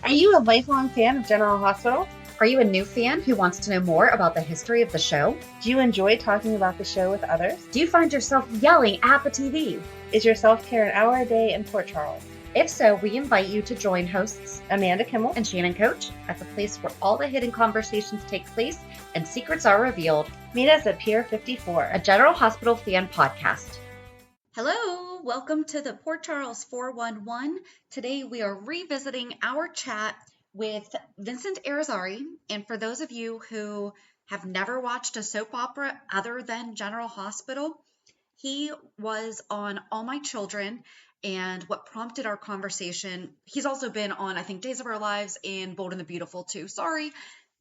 Are you a lifelong fan of General Hospital? Are you a new fan who wants to know more about the history of the show? Do you enjoy talking about the show with others? Do you find yourself yelling at the TV? Is your self-care an hour a day in Port Charles? If so, we invite you to join hosts Amanda Kimmel and Shannon Coach at the place where all the hidden conversations take place and secrets are revealed. Meet us at Pier 54, a General Hospital fan podcast. Hello, welcome to the Port Charles 411. Today we are revisiting our chat with Vincent Irizarry. And for those of you who have never watched a soap opera other than General Hospital, he was on All My Children. And what prompted our conversation, he's also been on, I think, Days of Our Lives and Bold and the Beautiful too. Sorry.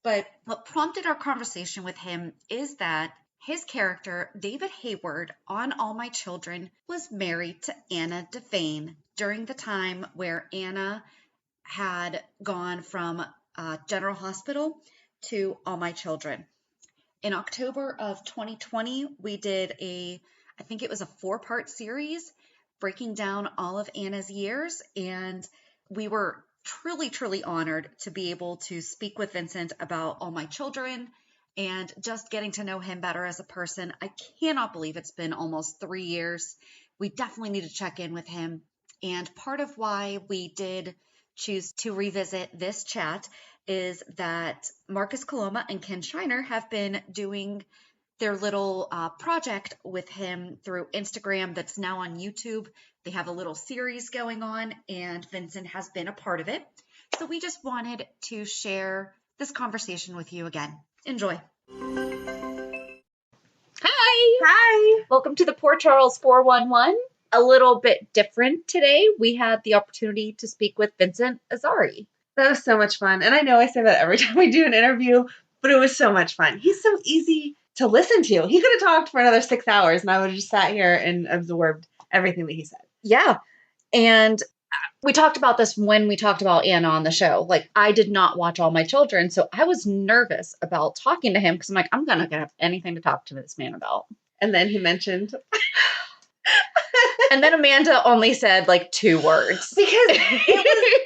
But what prompted our conversation with him is that his character, David Hayward, on All My Children, was married to Anna Devane during the time where Anna had gone from General Hospital to All My Children. In October of 2020, we did I think it was a 4-part series breaking down all of Anna's years, and we were truly, truly honored to be able to speak with Vincent about All My Children and just getting to know him better as a person. I cannot believe it's been almost 3 years. We definitely need to check in with him. And part of why we did choose to revisit this chat is that Marcus Coloma and Ken Shiner have been doing their little project with him through Instagram that's now on YouTube. They have a little series going on, and Vincent has been a part of it. So we just wanted to share this conversation with you again. Enjoy. Hi. Welcome to the Port Charles 411. A little bit different today. We had the opportunity to speak with Vincent Irizarry. That was so much fun. And I know I say that every time we do an interview, but it was so much fun. He's so easy to listen to. He could have talked for another 6 hours and I would have just sat here and absorbed everything that he said. Yeah. And we talked about this when we talked about Anna on the show. Like, I did not watch All My Children, so I was nervous about talking to him because I'm like, I'm not going to have anything to talk to this man about. And then he mentioned... And then Amanda only said like 2 words. Because it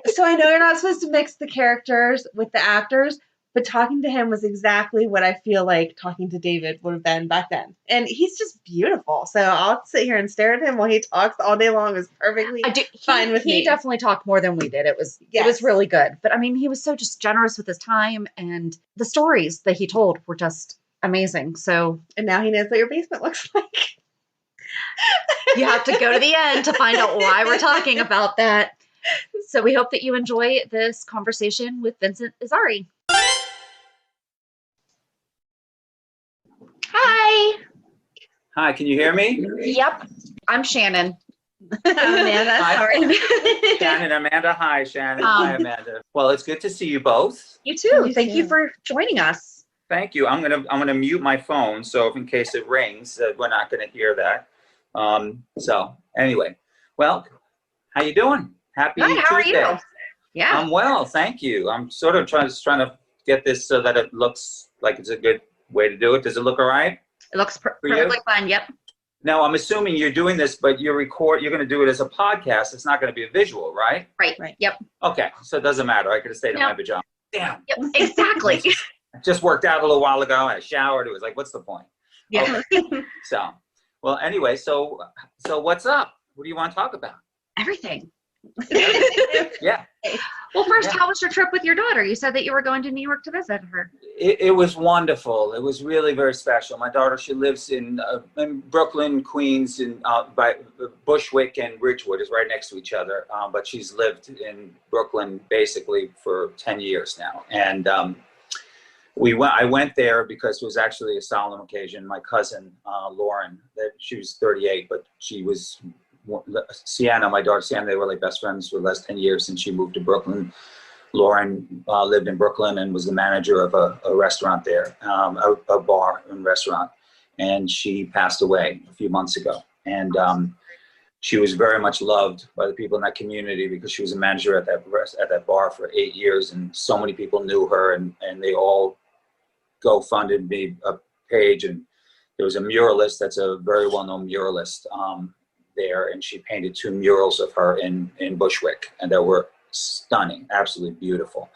was... So I know you're not supposed to mix the characters with the actors, but talking to him was exactly what I feel like talking to David would have been back then. And he's just beautiful. So I'll sit here and stare at him while he talks all day long. It was perfectly fine with me. He definitely talked more than we did. It was really good. But I mean, he was so just generous with his time, and the stories that he told were just amazing. So, and now he knows what your basement looks like. You have to go to the end to find out why we're talking about that. So we hope that you enjoy this conversation with Vincent Irizarry. Hi. Hi, can you hear me? Yep. I'm Shannon. Amanda, sorry. Shannon, Amanda. Hi, Shannon. Hi, Amanda. Well, it's good to see you both. You too. Thank you for joining us. Thank you. I'm gonna mute my phone, so if in case it rings, we're not gonna hear that. So anyway, well, how you doing? Happy Tuesday. How are you? Yeah. I'm well, thank you. I'm sort of trying to get this so that it looks like it's a good way to do it. Does it look all right? It looks perfectly fine. Yep. Now, I'm assuming you're doing this, but you're going to do it as a podcast. It's not going to be a visual, right? Right. Yep. Okay. So it doesn't matter. I could have stayed in my pajamas. Damn. Yep. Exactly. Just worked out a little while ago. I showered. It was like, what's the point? Yeah. Okay. So, well, anyway, so what's up? What do you want to talk about? Everything. Yeah. Well, first, how was your trip with your daughter? You said that you were going to New York to visit her. It was wonderful. It was really very special. My daughter, she lives in Brooklyn, Queens, by Bushwick and Ridgewood is right next to each other. But she's lived in Brooklyn basically for 10 years now. And I went there because it was actually a solemn occasion. My cousin, Lauren, she was 38, but she was Sienna, my daughter Sienna, they were like best friends for the last 10 years since she moved to Brooklyn. Lauren lived in Brooklyn and was the manager of a restaurant there, a bar and restaurant. And she passed away a few months ago. And she was very much loved by the people in that community because she was a manager at that bar for 8 years. And so many people knew her, and they all funded me a page. And there was a muralist that's a very well-known muralist there, and she painted 2 murals of her in Bushwick, and that were stunning, absolutely beautiful.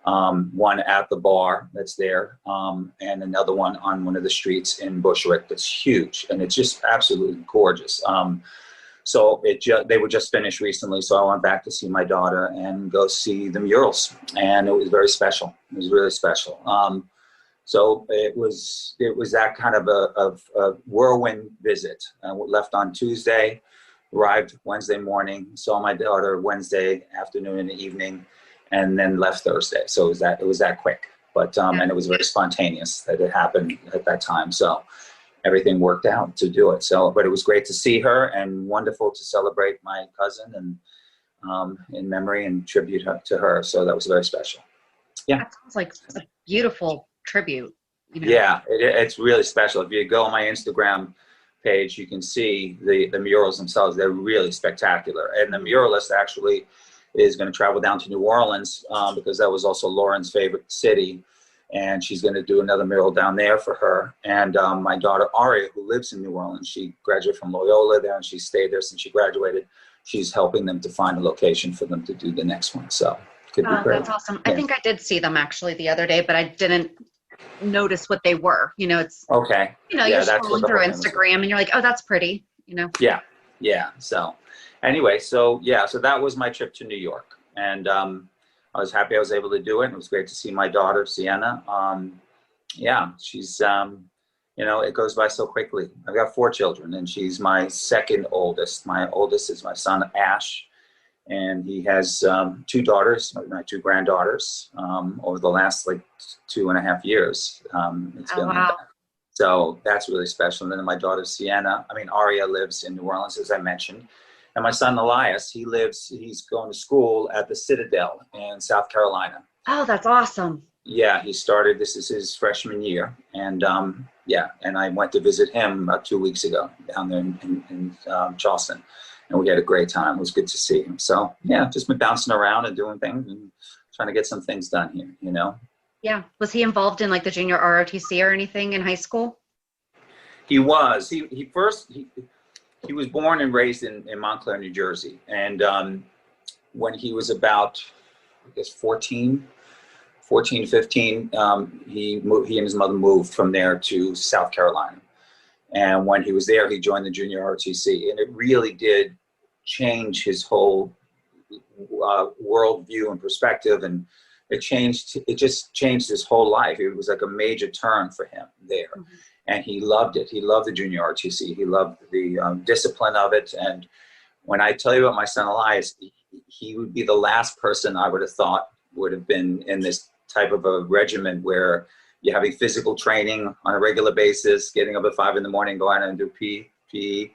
One at the bar that's there, and another one on one of the streets in Bushwick that's huge, and it's just absolutely gorgeous. So they were just finished recently, so I went back to see my daughter and go see the murals, and it was very special. It was really special. So it was that kind of a whirlwind visit. I left on Tuesday, arrived Wednesday morning, saw my daughter Wednesday afternoon and evening, and then left Thursday. So it was that quick, but and it was very spontaneous that it happened at that time. So everything worked out to do it. So, but it was great to see her and wonderful to celebrate my cousin and in memory and tribute to her. So that was very special. Yeah. That sounds like a beautiful tribute. You know? Yeah, it's really special. If you go on my Instagram page, you can see the murals themselves. They're really spectacular. And the muralist actually is going to travel down to New Orleans because that was also Lauren's favorite city. And she's going to do another mural down there for her. And my daughter, Aria, who lives in New Orleans, she graduated from Loyola there, and she stayed there since she graduated. She's helping them to find a location for them to do the next one. So it could be great. That's awesome. Yeah. I think I did see them actually the other day, but I didn't notice what they were. You know, it's okay. You know, yeah, you're scrolling through Instagram and you're like, oh, that's pretty. You know. Yeah. So anyway, so that was my trip to New York, and I was happy I was able to do it. And it was great to see my daughter, Sienna. She's, it goes by so quickly. I've got 4 children, and she's my second oldest. My oldest is my son, Ash, and he has 2 daughters, my 2 granddaughters, over the last 2.5 years. It's been like that. So that's really special. And then my daughter, Aria lives in New Orleans, as I mentioned. And my son, Elias, he's going to school at the Citadel in South Carolina. Oh, that's awesome. Yeah, this is his freshman year. And and I went to visit him about 2 weeks ago down there in Charleston. And we had a great time. It was good to see him. So, just been bouncing around and doing things and trying to get some things done here, Yeah. Was he involved in the junior ROTC or anything in high school? He was. He was born and raised in Montclair, New Jersey. And when he was about, 14, 15, he and his mother moved from there to South Carolina. And when he was there, he joined the junior ROTC. And it really did change his whole worldview and perspective. And it just changed his whole life. It was like a major turn for him there. Mm-hmm. And he loved it. He loved the junior ROTC. He loved the discipline of it. And when I tell you about my son Elias, he would be the last person I would have thought would have been in this type of a regimen where you're having physical training on a regular basis, getting up at 5 a.m, going out and do PT.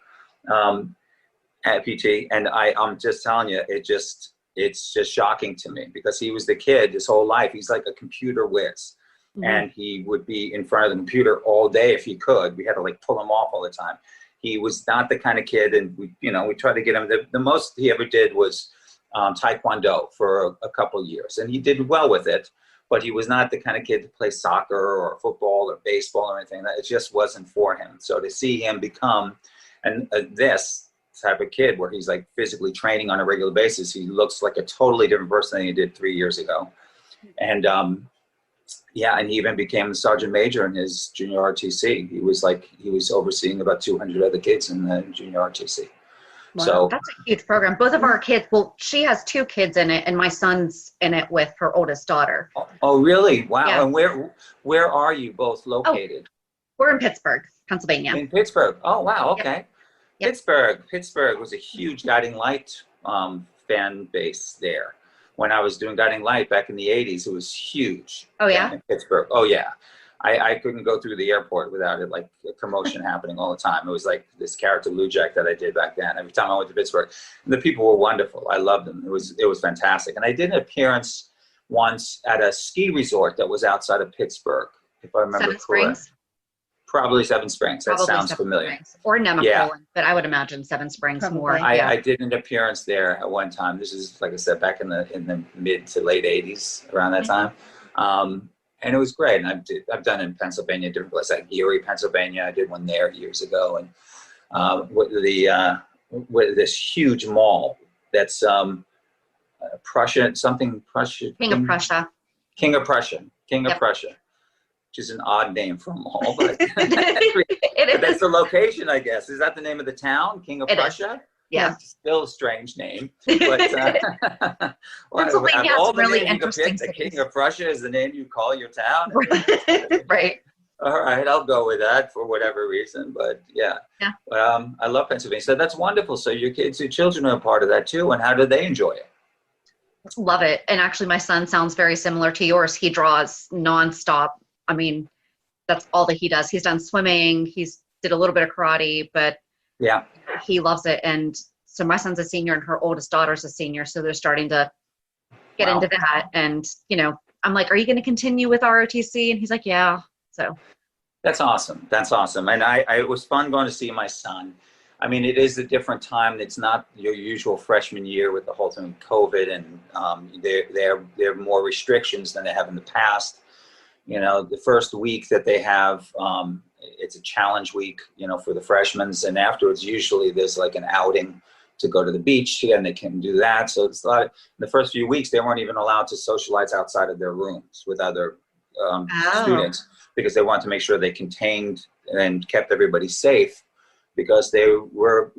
And I'm just telling you, it's just shocking to me because he was the kid his whole life. He's like a computer whiz. Mm-hmm. And he would be in front of the computer all day if he could. We had to pull him off all the time. He was not the kind of kid, and we tried to get him. The most he ever did was Taekwondo for a couple of years, and he did well with it. But he was not the kind of kid to play soccer or football or baseball or anything. It just wasn't for him. So to see him become this type of kid where he's physically training on a regular basis, he looks like a totally different person than he did 3 years ago. And and he even became the sergeant major in his junior RTC. He was overseeing about 200 other kids in the junior RTC. Wow, so that's a huge program. Both of our kids, she has 2 kids in it, and my son's in it with her oldest daughter. Oh, really? Wow. Yeah. And where are you both located? We're in Pittsburgh, Pennsylvania. In Pittsburgh. Oh, wow. Okay. Yep. Pittsburgh was a huge Guiding Light fan base there. When I was doing Guiding Light back in the 80s, it was huge. Oh, yeah? In Pittsburgh. Oh, yeah. I couldn't go through the airport without it, a commotion happening all the time. It was like this character Lou Jack that I did back then. Every time I went to Pittsburgh, and the people were wonderful. I loved them. It was fantastic. And I did an appearance once at a ski resort that was outside of Pittsburgh, if I remember correctly. Springs? Probably Seven Springs. That sounds familiar. Springs. Or Nemacolin, but I would imagine Seven Springs Probably. more. I did an appearance there at one time. This is, like I said, back in the mid to late 80s, around that time. And it was great. And I've done in Pennsylvania, different places, like Erie, Pennsylvania. I did one there years ago. And with this huge mall that's Prussia, something Prussia. King of Prussia. King of Prussia. King of Yep. Prussia. Which is an odd name for a mall, but, It but that's is. the location, I guess. Is that the name of the town, King of It is. Prussia? Yeah. Still a strange name. But Pennsylvania has all the really names you could interesting pick, the cities. King of Prussia is the name you call your town. Right. All right, I'll go with that for whatever reason. But yeah. I love Pennsylvania. So that's wonderful. So your children are a part of that too. And how do they enjoy it? Love it. And actually, my son sounds very similar to yours. He draws nonstop. I mean, that's all that he does. He's done swimming. He's did a little bit of karate, but yeah, he loves it. And so my son's a senior and her oldest daughter's a senior. So they're starting to get into that. And, you know, I'm like, are you going to continue with ROTC? And he's like, yeah. So that's awesome. That's awesome. And it was fun going to see my son. I mean, it is a different time. It's not your usual freshman year with the whole thing of COVID, and there are more restrictions than they have in the past. You know, the first week that they have, it's a challenge week, you know, for the freshmen, and afterwards, usually there's like an outing to go to the beach, and they can do that. So it's like the first few weeks, they weren't even allowed to socialize outside of their rooms with other students, because they wanted to make sure they contained and kept everybody safe, because they were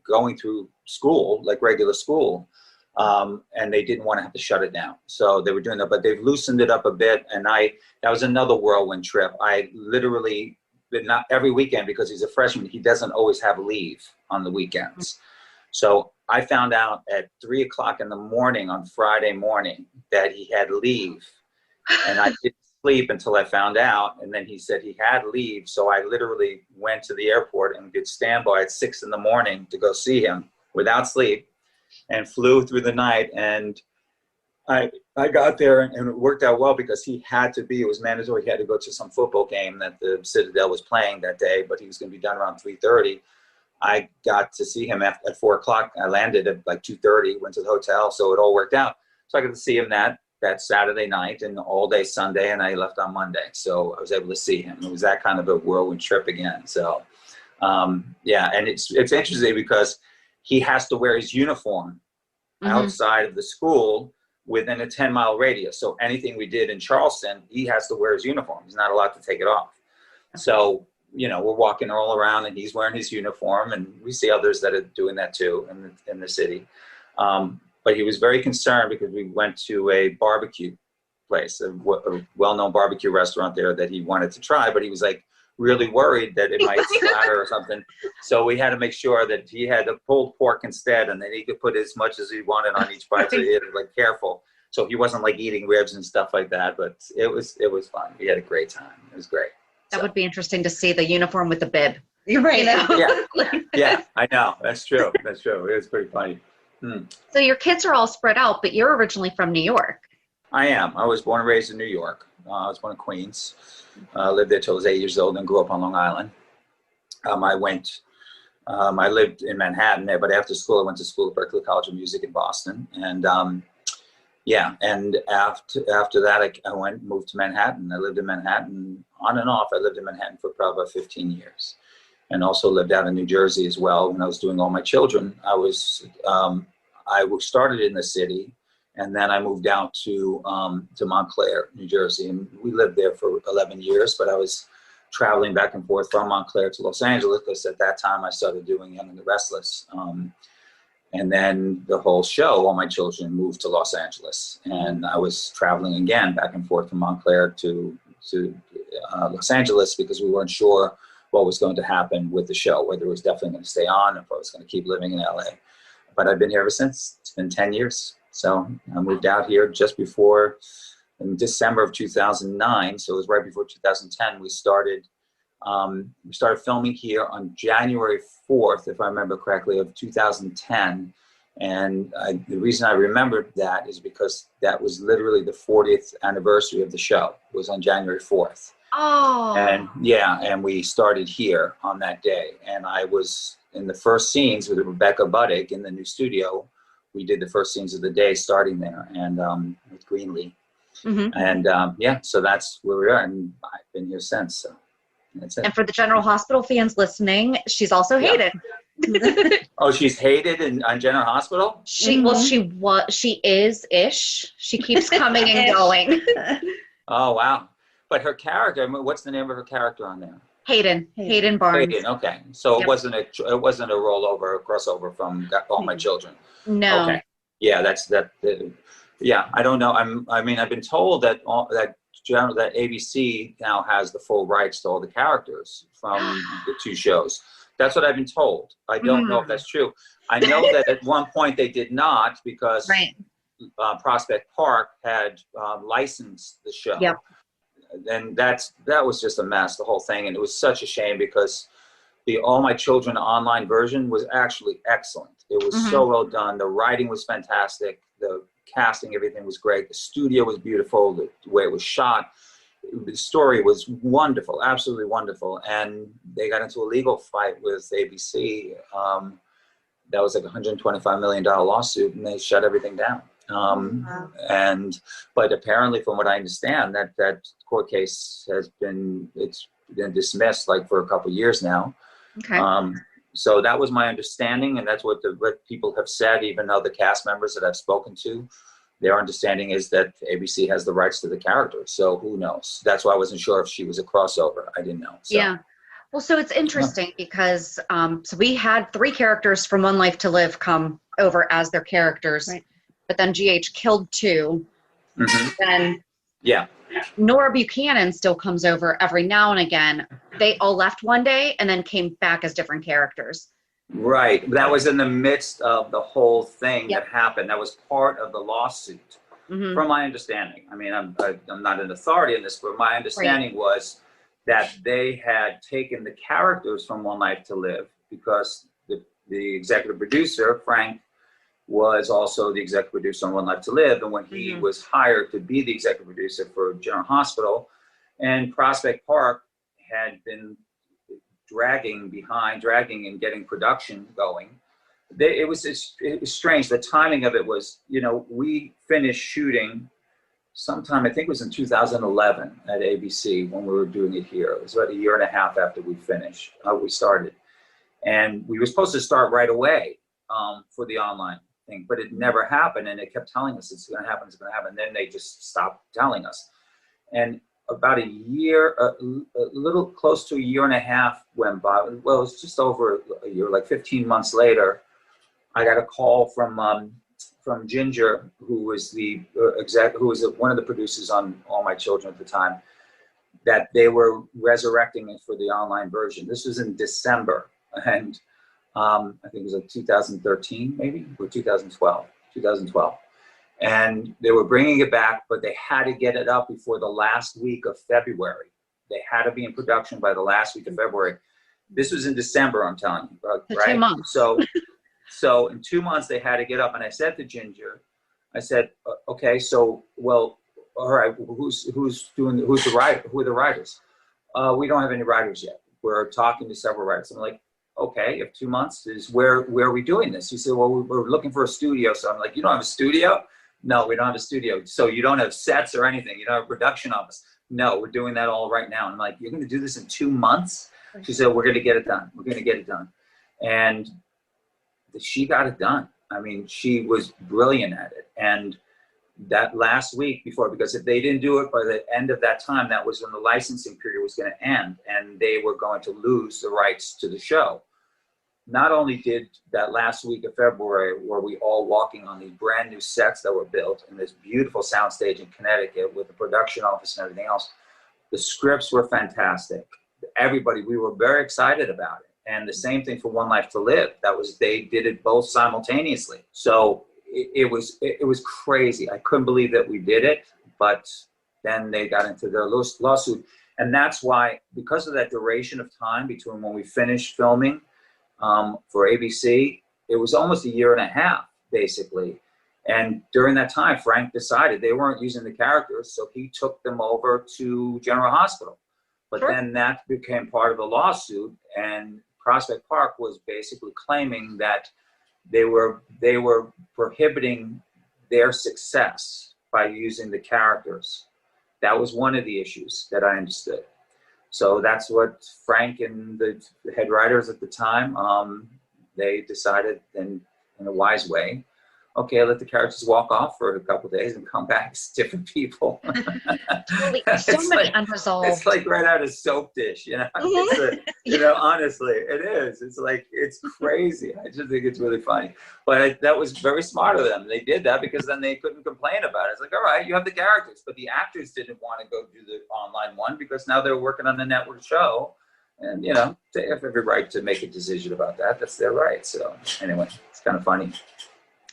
going through school, like regular school, and they didn't want to have to shut it down. So they were doing that, but they've loosened it up a bit. And that was another whirlwind trip. I literally, not every weekend, because he's a freshman, he doesn't always have leave on the weekends. So I found out at 3:00 in the morning on Friday morning that he had leave, and I didn't sleep until I found out. And then he said he had leave. So I literally went to the airport and did standby at 6 a.m. to go see him without sleep, and flew through the night. And I got there, and it worked out well, because he had to be, it was mandatory. He had to go to some football game that the Citadel was playing that day, but he was going to be done around 3:30. I got to see him at 4:00. I landed at like 2:30, went to the hotel. So it all worked out. So I got to see him that Saturday night and all day Sunday, and I left on Monday. So I was able to see him. It was that kind of a whirlwind trip again. So yeah, and it's interesting because he has to wear his uniform outside of the school within a 10-mile radius. So anything we did in Charleston, he has to wear his uniform. He's not allowed to take it off. So, you know, we're walking all around and he's wearing his uniform, and we see others that are doing that too in the city. But he was very concerned because we went to a barbecue place, a well-known barbecue restaurant there that he wanted to try, but he was like really worried that it might splatter or something. So we had to make sure that he had the pulled pork instead, and then he could put as much as he wanted on each bite. So he had to like careful. So he wasn't like eating ribs and stuff like that, but it was fun. We had a great time. It was great. That would be interesting to see the uniform with the bib. You're right. You know? Yeah, I know. That's true. That's true. It was pretty funny. So your kids are all spread out, but you're originally from New York. I am. I was born and raised in New York. I was born in Queens. Lived there till I was 8 years old and grew up on Long Island. I lived in Manhattan there, but after school, I went to school at Berklee College of Music in Boston. And and after that, I moved to Manhattan. I lived in Manhattan on and off. I lived in Manhattan for probably about 15 years. And also lived out in New Jersey as well. When I was doing all my children, I started in the city, and then I moved out to Montclair, New Jersey, and we lived there for 11 years. But I was traveling back and forth from Montclair to Los Angeles, because at that time I started doing Young and the Restless, and then the whole show, all my children moved to Los Angeles, and I was traveling again back and forth from Montclair to Los Angeles, because we weren't sure what was going to happen with the show, whether it was definitely going to stay on, if I was going to keep living in LA. But I've been here ever since. It's been 10 years. So I moved out here just before, in December of 2009. So it was right before 2010. We started filming here on January 4th, if I remember correctly, of 2010. And the reason I remembered that is because that was literally the 40th anniversary of the show. It was on January 4th. Oh. And we started here on that day. And I was in the first scenes with Rebecca Buddick in the new studio. We did the first scenes of the day starting there, and with Greenlee. And so that's where we are. And I've been here since. So that's it. And for the General Hospital fans listening, she's also Hayden. Oh, she's hated on General Hospital? She is-ish. She keeps coming and going. Oh, wow. But her character, I mean, what's the name of her character on there? Hayden Barnes. Hayden, okay. So Yep. it wasn't a rollover, a crossover from All My Children. No. Okay. Yeah, yeah, I don't know. I've been told that that ABC now has the full rights to all the characters from the two shows. That's what I've been told. I don't know if that's true. I know that at one point they did not, because Prospect Park had licensed the show. Yep. And that was just a mess, the whole thing. And it was such a shame, because the All My Children online version was actually excellent. It was so well done. The writing was fantastic. The casting, everything was great. The studio was beautiful. The way it was shot, the story was wonderful, absolutely wonderful. And they got into a legal fight with ABC. That was like a $125 million lawsuit, and they shut everything down. But apparently, from what I understand, that court case it's been dismissed like for a couple of years now. Okay. So that was my understanding, and that's what people have said. Even though the cast members that I've spoken to, their understanding is that ABC has the rights to the characters. So who knows? That's why I wasn't sure if she was a crossover. I didn't know. So. Yeah. Well, so it's interesting because so we had 3 characters from One Life to Live come over as their characters, but then GH killed 2. Then Nora Buchanan still comes over every now and again. They all left one day and then came back as different characters. Right. That was in the midst of the whole thing that happened. That was part of the lawsuit, from my understanding. I mean, I'm not an authority in this, but my understanding was that they had taken the characters from One Life to Live, because the executive producer, Frank, was also the executive producer on One Life to Live. And when he was hired to be the executive producer for General Hospital, and Prospect Park had been dragging and getting production going, it was strange. The timing of it was, we finished shooting sometime, I think it was in 2011 at ABC when we were doing it here. It was about a year and a half after we started. And we were supposed to start right away for the online thing, but it never happened. And they kept telling us it's going to happen, it's going to happen. And then they just stopped telling us. And about a year, a little close to a year and a half went by. Well, it was just over a year, like 15 months later, I got a call from Ginger, who was one of the producers on All My Children at the time, that they were resurrecting it for the online version. This was in December, and I think it was like 2013, maybe, or 2012. And they were bringing it back, but they had to get it up before the last week of February. They had to be in production by the last week of February. This was in December, I'm telling you, right? 2 months. So in 2 months they had to get up, and I said to Ginger, I said, okay, so all right, who are the writers? We don't have any writers yet. We're talking to several writers. I'm like, okay, if 2 months is where are we doing this? He said, well, we're looking for a studio. So I'm like, you don't have a studio? No, we don't have a studio. So you don't have sets or anything. You don't have a production office? No, we're doing that all right now. And I'm like, you're going to do this in 2 months? She said, we're going to get it done. We're going to get it done. And she got it done. I mean, she was brilliant at it. And that last week before, because if they didn't do it by the end of that time, that was when the licensing period was going to end, and they were going to lose the rights to the show. Not only did that last week of February, were we all walking on these brand new sets that were built in this beautiful soundstage in Connecticut with the production office and everything else, the scripts were fantastic. We were very excited about it. And the same thing for One Life to Live. They did it both simultaneously. So it was crazy. I couldn't believe that we did it, but then they got into their lawsuit. And that's why, because of that duration of time between when we finished filming for ABC, it was almost a year and a half, basically. And during that time, Frank decided they weren't using the characters, so he took them over to General Hospital. But then that became part of the lawsuit, and Prospect Park was basically claiming that they were prohibiting their success by using the characters. That was one of the issues that I understood. So that's what Frank and the head writers at the time they decided in a wise way, okay, let the characters walk off for a couple of days and come back as different people. Totally. So many unresolved. It's like right out of soap dish, you know. You know, honestly, it is. It's like, it's crazy. I just think it's really funny. But that was very smart of them. They did that because then they couldn't complain about it. It's like, all right, you have the characters, but the actors didn't want to go do the online one because now they're working on the network show. And, you know, they have every right to make a decision about that. That's their right. So anyway, it's kind of funny.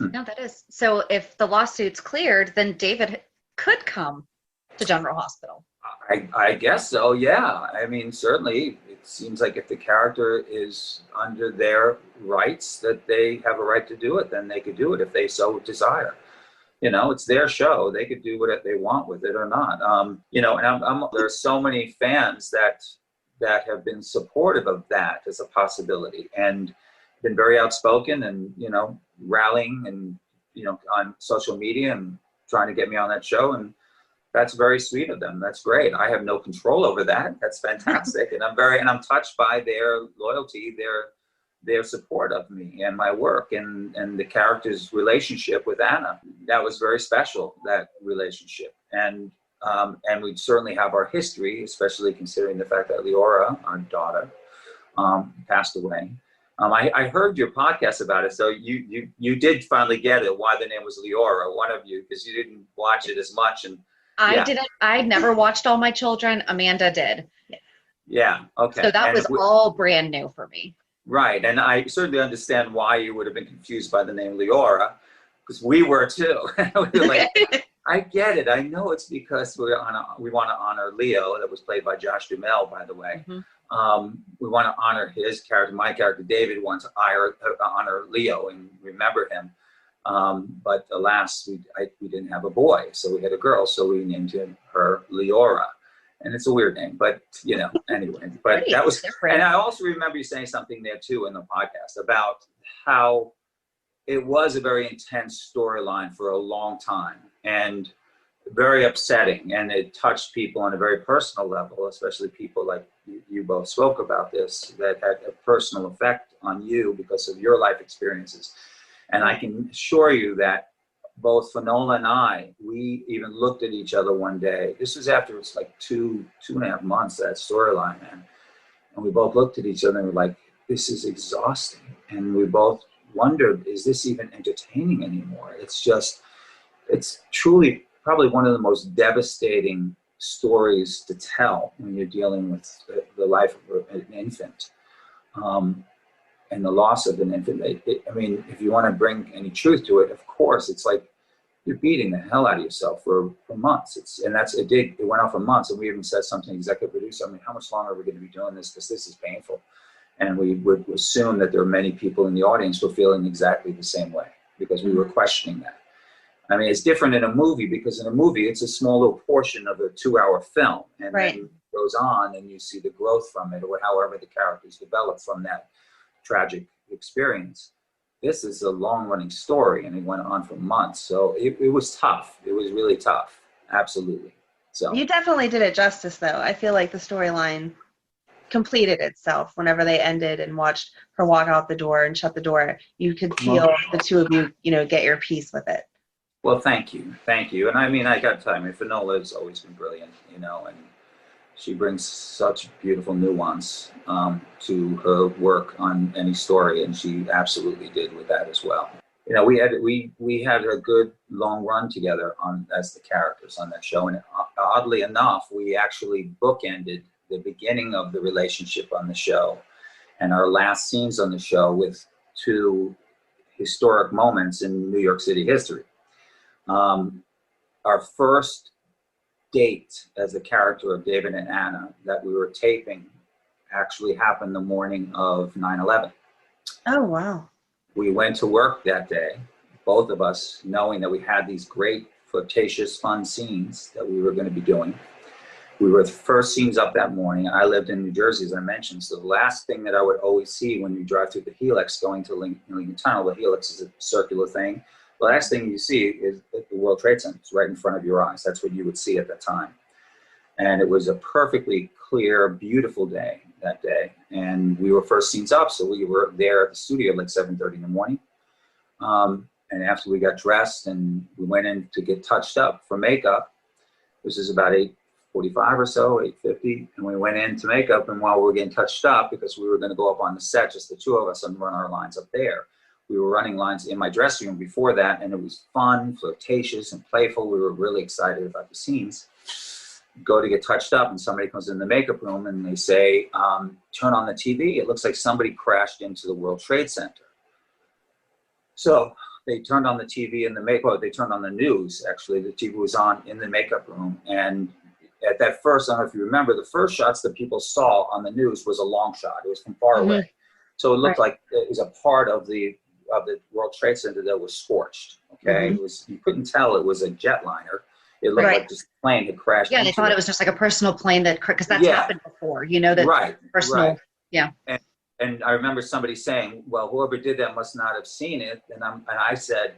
No, that is. So if the lawsuit's cleared, then David could come to General Hospital. I guess so, yeah. I mean, certainly it seems like if the character is under their rights, that they have a right to do it, then they could do it if they so desire. You know, it's their show. They could do what they want with it or not. You know, and there are so many fans that have been supportive of that as a possibility and been very outspoken and, you know, rallying and, you know, on social media and trying to get me on that show. And that's very sweet of them. That's great. I have no control over that. That's fantastic. And I'm touched by their loyalty, their support of me and my work and the character's relationship with Anna. That was very special, that relationship. And we certainly have our history, especially considering the fact that Leora, our daughter, passed away. I heard your podcast about it, so you did finally get it, why the name was Leora, one of you, because you didn't watch it as much. And I didn't. I never watched All My Children. Amanda did. Yeah, okay. So that was all brand new for me. Right, and I certainly understand why you would have been confused by the name Leora, because we were too. We were like, I get it. I know it's because we want to honor Leo, that was played by Josh Duhamel, by the way. Mm-hmm. We want to honor his character. My character, David, wants to honor Leo and remember him. But alas, we didn't have a boy, so we had a girl, so we named her Leora. And it's a weird name, but, you know, anyway. But that was different. And I also remember you saying something there, too, in the podcast about how it was a very intense storyline for a long time and very upsetting. And it touched people on a very personal level, especially people like you both spoke about this, that had a personal effect on you because of your life experiences. And I can assure you that both Finola and I, we even looked at each other one day. This was after it's like two and a half months, that storyline, man. And we both looked at each other and were like, this is exhausting. And we both wondered, is this even entertaining anymore? It's truly probably one of the most devastating stories to tell when you're dealing with the life of an infant. And the loss of an infant. I mean, if you want to bring any truth to it, of course, it's like you're beating the hell out of yourself for months. It went on for months, and we even said something, executive producer, I mean, how much longer are we going to be doing this? Because this is painful. And we would assume that there are many people in the audience who are feeling exactly the same way because we were questioning that. I mean, it's different in a movie because in a movie, it's a small little portion of a 2-hour film. And then it goes on and you see the growth from it or however the characters develop from that tragic experience. This is a long-running story, and it went on for months. So it was tough. It was really tough. Absolutely. So you definitely did it justice, though. I feel like the storyline completed itself whenever they ended and watched her walk out the door and shut the door. You could feel the two of you, get your piece with it. Well, thank you. And I mean, I got to tell you, Finola has always been brilliant, and she brings such beautiful nuance to her work on any story, and she absolutely did with that as well. We had a good long run together as the characters on that show, and oddly enough, we actually bookended the beginning of the relationship on the show and our last scenes on the show with 2 historic moments in New York City history. Our first date as a character of David and Anna that we were taping actually happened the morning of 9/11. Oh, wow. We went to work that day, both of us knowing that we had these great, flirtatious, fun scenes that we were going to be doing. We were the first scenes up that morning. I lived in New Jersey, as I mentioned, so the last thing that I would always see when you drive through the Helix going to Lincoln Tunnel, the Helix is a circular thing. The last thing you see is the World Trade Center. It's right in front of your eyes. That's what you would see at that time. And it was a perfectly clear, beautiful day. that day, and we were first scenes up, so we were there at the studio like 7:30 in the morning. And after we got dressed and we went in to get touched up for makeup, this is about 8:45 or so, 8:50, and we went into makeup, and while we were getting touched up, because we were going to go up on the set, just the two of us, and run our lines up there, we were running lines in my dressing room before that, and it was fun, flirtatious, and playful. We were really excited about the scenes. Go to get touched up, and somebody comes in the makeup room, and they say, turn on the TV. It looks like somebody crashed into the World Trade Center. So they turned on the TV and they turned on the news, actually. The TV was on in the makeup room, and at that first, I don't know if you remember, the first shots that people saw on the news was a long shot. It was from far away. So it looked like it was a part of the World Trade Center that was scorched. Okay, it was, you couldn't tell it was a jetliner. It looked like this plane had crashed. Yeah, they thought it was just like a personal plane because that's happened before. You know, that personal. Yeah. And I remember somebody saying, "Well, whoever did that must not have seen it." And I said,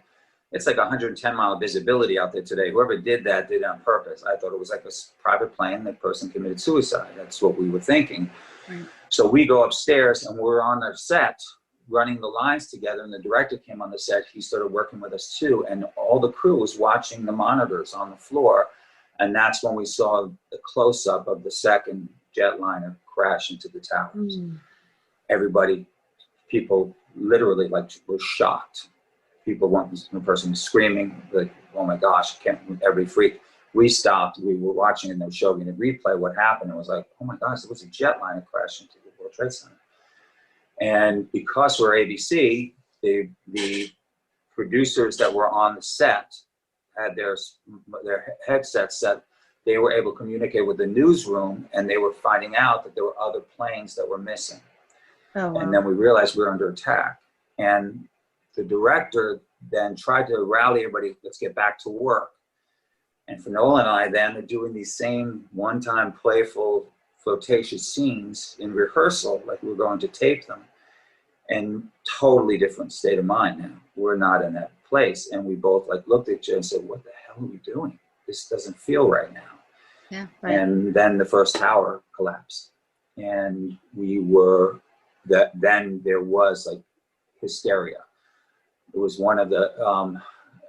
"It's like 110-mile visibility out there today. Whoever did that did it on purpose." I thought it was like a private plane. The person committed suicide. That's what we were thinking. Right. So we go upstairs, and we're on our set running the lines together, and the director came on the set. He started working with us too, and all the crew was watching the monitors on the floor, and that's when we saw the close-up of the second jetliner crash into the towers. Everybody, people literally were shocked. The person was screaming like, "Oh my gosh!" Every freak. We stopped. We were watching, and they were showing a replay what happened. It was like, "Oh my gosh, there was a jetliner crash into the World Trade Center." And because we're ABC, the producers that were on the set had their headsets set. They were able to communicate with the newsroom, and they were finding out that there were other planes that were missing. Oh, wow. And then we realized we were under attack. And the director then tried to rally everybody, let's get back to work. And Finola and I then are doing these same one-time playful, flirtatious scenes in rehearsal, like we were going to tape them. And totally different state of mind now. We're not in that place. And we both looked at each other and said, "What the hell are we doing? This doesn't feel right now." Yeah, right. And then the first tower collapsed. And then there was hysteria. It was one of the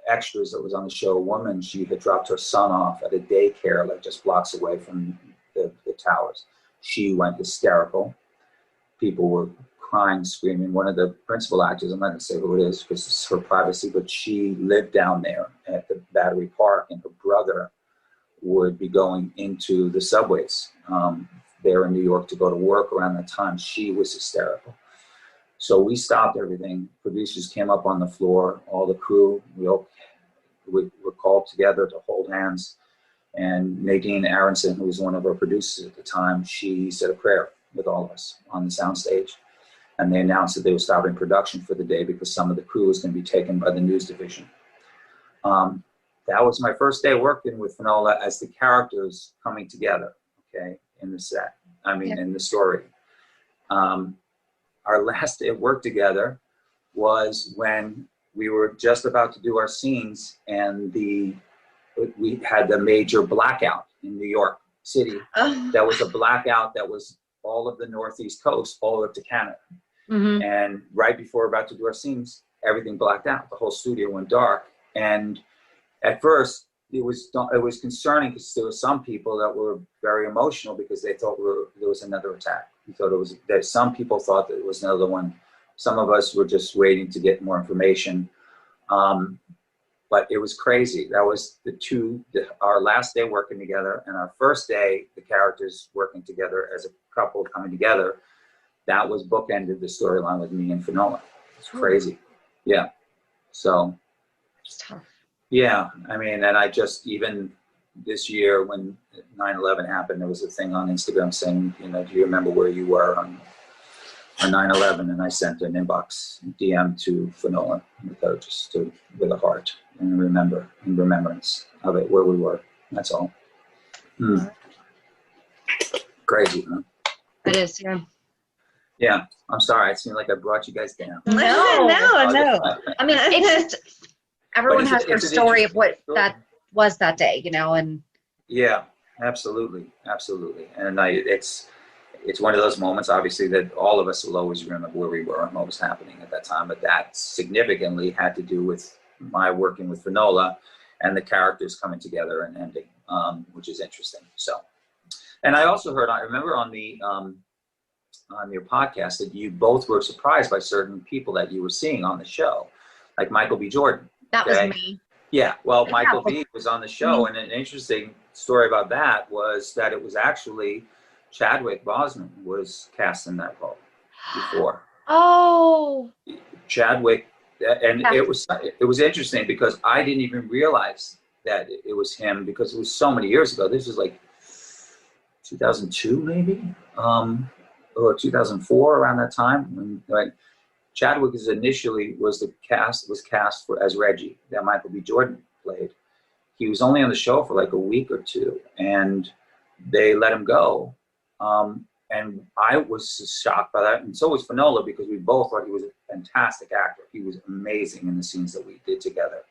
extras that was on the show, a woman, she had dropped her son off at a daycare just blocks away from the towers. She went hysterical. People were crying, screaming. One of the principal actors, I'm not going to say who it is because it's her privacy, but she lived down there at the Battery Park, and her brother would be going into the subways there in New York to go to work around that time. She was hysterical. So we stopped everything. Producers came up on the floor, all the crew, we were called together to hold hands. And Nadine Aronson, who was one of our producers at the time, she said a prayer with all of us on the soundstage. And they announced that they were stopping production for the day because some of the crew was going to be taken by the news division. That was my first day working with Finola as the characters coming together, okay, in the set, in the story. Our last day of work together was when we were just about to do our scenes, and we had the major blackout in New York City. That was a blackout that was all of the Northeast coast, all the way up to Canada. And right before we were about to do our scenes, everything blacked out. The whole studio went dark. And at first, it was concerning because there were some people that were very emotional because they thought there was another attack. Some people thought that it was another one. Some of us were just waiting to get more information. But it was crazy. That was our last day working together, and our first day, the characters working together as a couple coming together. That was bookended the storyline with me and Finola. It's crazy. Yeah. So. It's tough. Yeah. And I just, even this year when 9/11 happened, there was a thing on Instagram saying, do you remember where you were on 9/11? And I sent an inbox DM to Finola with a heart and remembrance of it, where we were. That's all. Crazy, huh? It is, yeah. Yeah, I'm sorry. It seemed like I brought you guys down. No. It's just everyone has their story of what that was that day, and. Yeah, absolutely. And it's one of those moments, obviously, that all of us will always remember where we were and what was happening at that time. But that significantly had to do with my working with Finola and the characters coming together and ending, which is interesting. So, and I also heard, I remember on your podcast that you both were surprised by certain people that you were seeing on the show, like Michael B. Jordan. That was me. Yeah, well, Michael B. was on the show, and an interesting story about that was that it was actually Chadwick Boseman was cast in that role before. Oh. Chadwick, and it was interesting because I didn't even realize that it was him because it was so many years ago. This was like 2002 maybe, or 2004, around that time. When, like, Chadwick was cast as Reggie, that Michael B. Jordan played. He was only on the show for like a week or two, and they let him go. And I was shocked by that, and so was Finola, because we both thought he was a fantastic actor. He was amazing in the scenes that we did together.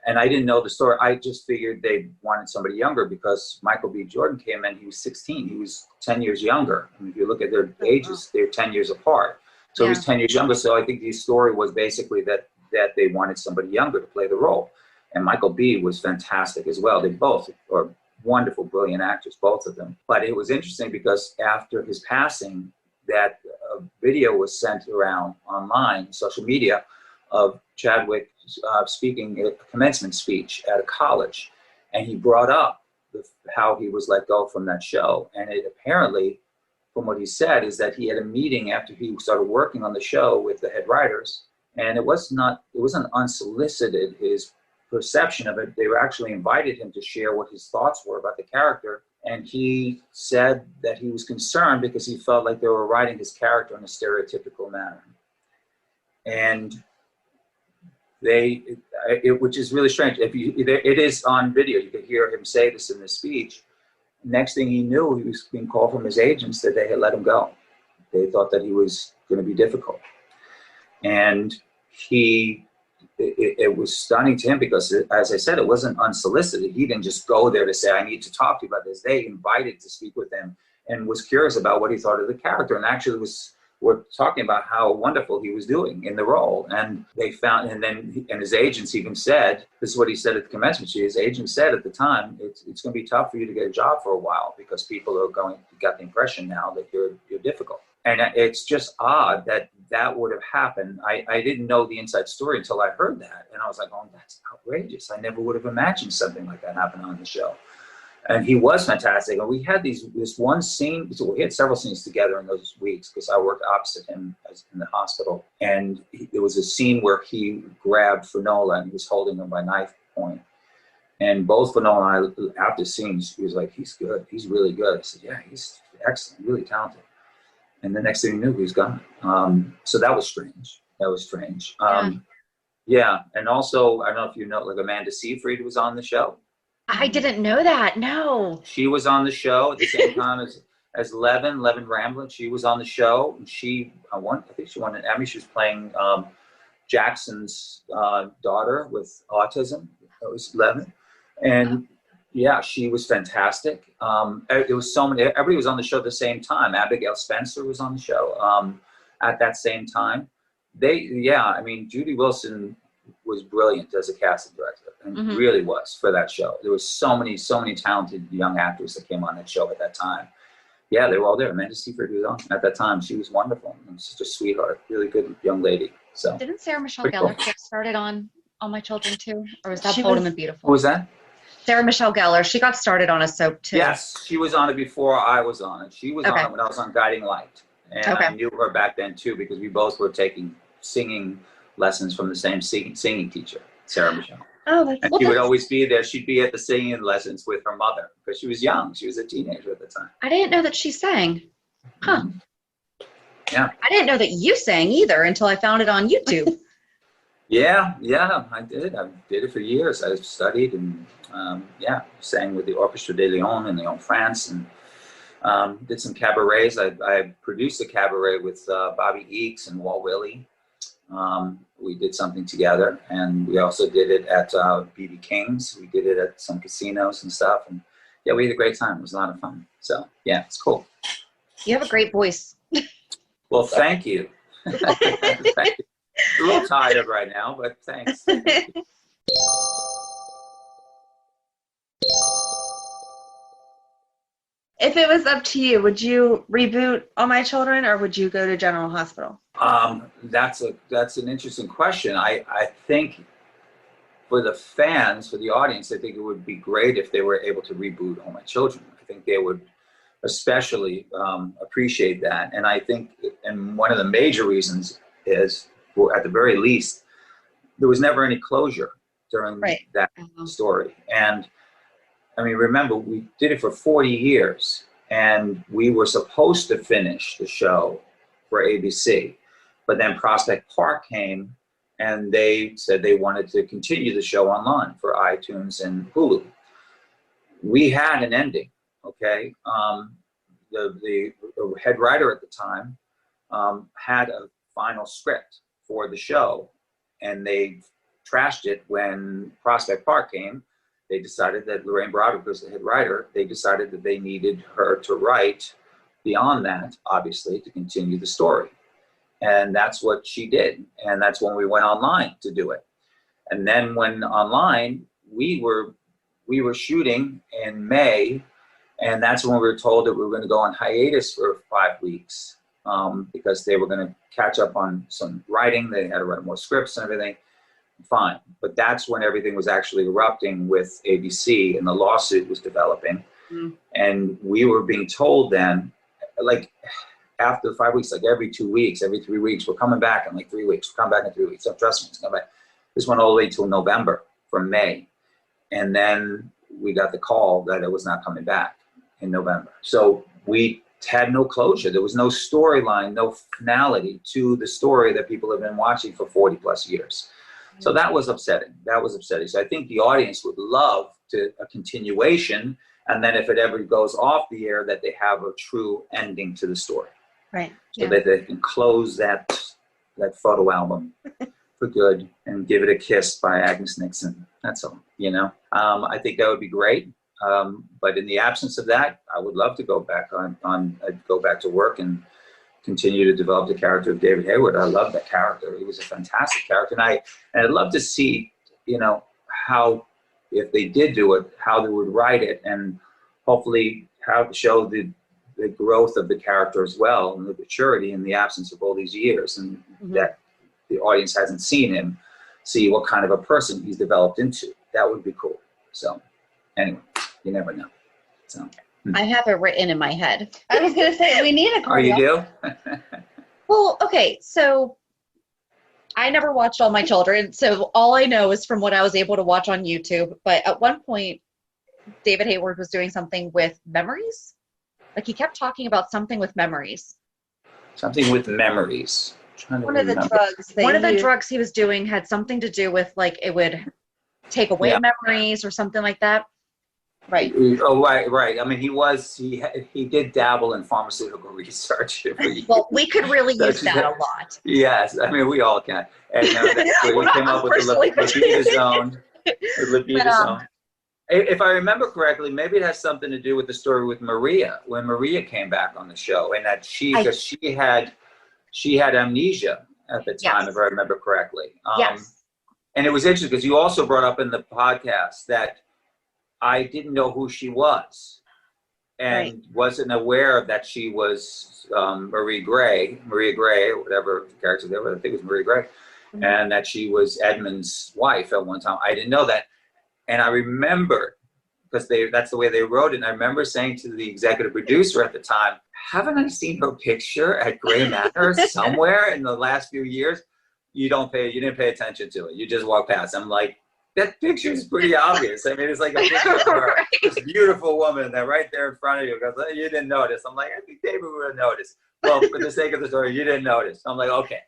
And I didn't know the story. I just figured they wanted somebody younger because Michael B. Jordan came in, he was 16. He was 10 years younger. And if you look at their ages, they're 10 years apart. So he was 10 years younger. So I think the story was basically that they wanted somebody younger to play the role. And Michael B. was fantastic as well. They both are wonderful, brilliant actors, both of them. But it was interesting because after his passing, that video was sent around online, social media, of Chadwick speaking a commencement speech at a college. And he brought up how he was let go from that show. And it apparently, from what he said, is that he had a meeting after he started working on the show with the head writers. And it wasn't unsolicited, his perception of it. They were actually invited him to share what his thoughts were about the character. And he said that he was concerned because he felt like they were writing his character in a stereotypical manner. And which is really strange. It is on video. You could hear him say this in the speech. Next thing he knew, he was being called from his agents that they had let him go. They thought that he was going to be difficult. And it was stunning to him because, as I said, it wasn't unsolicited. He didn't just go there to say, I need to talk to you about this. They invited to speak with him and was curious about what he thought of the character, and actually we're talking about how wonderful he was doing in the role. And they found, and his agents even said, this is what he said at the commencement. His agent said at the time, it's going to be tough for you to get a job for a while because people are got the impression now that you're difficult. And it's just odd that would have happened. I didn't know the inside story until I heard that. And I was like, oh, that's outrageous. I never would have imagined something like that happening on the show. And he was fantastic. And we had this one scene, so we had several scenes together in those weeks because I worked opposite him in the hospital. And there was a scene where he grabbed Finola and he was holding him by knife point. And both Finola and I, after scenes, he was like, he's good. He's really good. I said, yeah, he's excellent, really talented. And the next thing he knew, he was gone. So that was strange. Yeah. And also, I don't know if you know, like Amanda Seyfried was on the show. I didn't know that. No. She was on the show at the same time as Levin Ramblin. She was on the show. And I think she won an Emmy. She was playing Jackson's daughter with autism. That was Levin. And yeah, she was fantastic. There was so many. Everybody was on the show at the same time. Abigail Spencer was on the show at that same time. Judy Wilson was brilliant as a casting director, and really was for that show. There was so many talented young actors that came on that show at that time. Yeah, they were all there. Amanda Seyfried was on at that time. She was wonderful. And such a sweetheart, really good young lady. So didn't Sarah Michelle Gellar get started on All My Children too, or was that Bold and the Beautiful? Who was that? Sarah Michelle Gellar. She got started on a soap too. Yes, she was on it before I was on it. She was on it when I was on Guiding Light, and I knew her back then too because we both were taking singing lessons from the same singing teacher, Sarah Michelle. Oh, that's and she would always be there. She'd be at the singing lessons with her mother because she was young. She was a teenager at the time. I didn't know that she sang. Huh. Yeah. I didn't know that you sang either until I found it on YouTube. Yeah, I did. I did it for years. I studied and sang with the Orchestre de Lyon in Lyon, France, and did some cabarets. I produced a cabaret with Bobby Eakes and Walt Willey. We did something together, and we also did it at B.B. King's. We did it at some casinos and stuff, and yeah, we had a great time. It was a lot of fun. So yeah, it's cool. You have a great voice. Well, thank you. Thank you. A little tired right now, but thanks. If it was up to you, would you reboot All My Children or would you go to General Hospital? That's an interesting question. I think for the fans, for the audience, I think it would be great if they were able to reboot All My Children. I think they would especially appreciate that. And I think, and one of the major reasons is, well, at the very least, there was never any closure during that story. And I mean, remember, we did it for 40 years, and we were supposed to finish the show for ABC. But then Prospect Park came, and they said they wanted to continue the show online for iTunes and Hulu. We had an ending, okay? The head writer at the time had a final script for the show, and they trashed it when Prospect Park came. They decided that Lorraine Broderick was the head writer. They decided that they needed her to write beyond that, obviously, to continue the story. And that's what she did. And that's when we went online to do it. And then when online, we were shooting in May, and that's when we were told that we were going to go on hiatus for 5 weeks because they were going to catch up on some writing. They had to write more scripts and everything. Fine. But that's when everything was actually erupting with ABC and the lawsuit was developing. And we were being told then, like, after 5 weeks, like every 2 weeks, every 3 weeks, we're coming back in like 3 weeks. We're coming back in 3 weeks. So trust me, it's coming back. This went all the way till November from May. And then we got the call that it was not coming back in November. So we had no closure. There was no storyline, no finality to the story that people have been watching for 40 plus years. So that was upsetting. So I think the audience would love a continuation, and then if it ever goes off the air, that they have a true ending to the story. Right. So that they can close that photo album for good and give it a kiss by Agnes Nixon. That's all, you know. I think that would be great. But in the absence of that, I would love to go back go back to work and continue to develop the character of David Hayward. I love that character. He was a fantastic character. And I'd love to see, you know, how, if they did do it, how they would write it, and hopefully how to show the growth of the character as well, and the maturity in the absence of all these years, and that the audience hasn't seen him, see what kind of a person he's developed into. That would be cool. So anyway, you never know. So. I have it written in my head. I was going to say, we need a choreographer. Oh, you do? Well, okay, so I never watched All My Children, so all I know is from what I was able to watch on YouTube. But at one point, David Hayward was doing something with memories. Like, he kept talking about something with memories. Something with memories. One of the drugs he was doing had something to do with, like, it would take away memories or something like that. Right. Oh, right. I mean, he did dabble in pharmaceutical research. Well, we could really use that a lot. Yes, I mean, we all can. And he came up with the libido zone. If I remember correctly, maybe it has something to do with the story with Maria, when Maria came back on the show, and that she had amnesia at the time, if I remember correctly. Yes. And it was interesting because you also brought up in the podcast that I didn't know who she was, and wasn't aware that she was Maria Gray, or whatever the character there was. I think it was Maria Gray, and that she was Edmund's wife at one time. I didn't know that, and I remember, because that's the way they wrote it. And I remember saying to the executive producer at the time, "Haven't I seen her picture at Gray Manor somewhere in the last few years?" You didn't pay attention to it. You just walk past. I'm like, that picture is pretty obvious. I mean, it's like a picture of her, this beautiful woman that right there in front of you goes, "You didn't notice." I'm like, I think David would have noticed. Well, for the sake of the story, you didn't notice. I'm like, okay.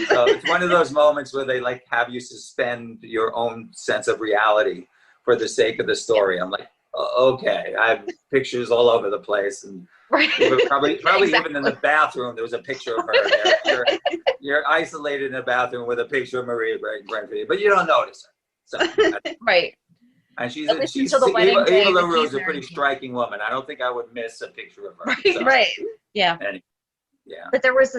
So it's one of those moments where they like have you suspend your own sense of reality for the sake of the story. I'm like, okay. I have pictures all over the place, and probably even in the bathroom there was a picture of her there. You're isolated in a bathroom with a picture of Maria Gray, but you don't notice her. So, right. And she's Eva LaRue is a pretty striking woman. I don't think I would miss a picture of her. Right. Yeah. And yeah. But there was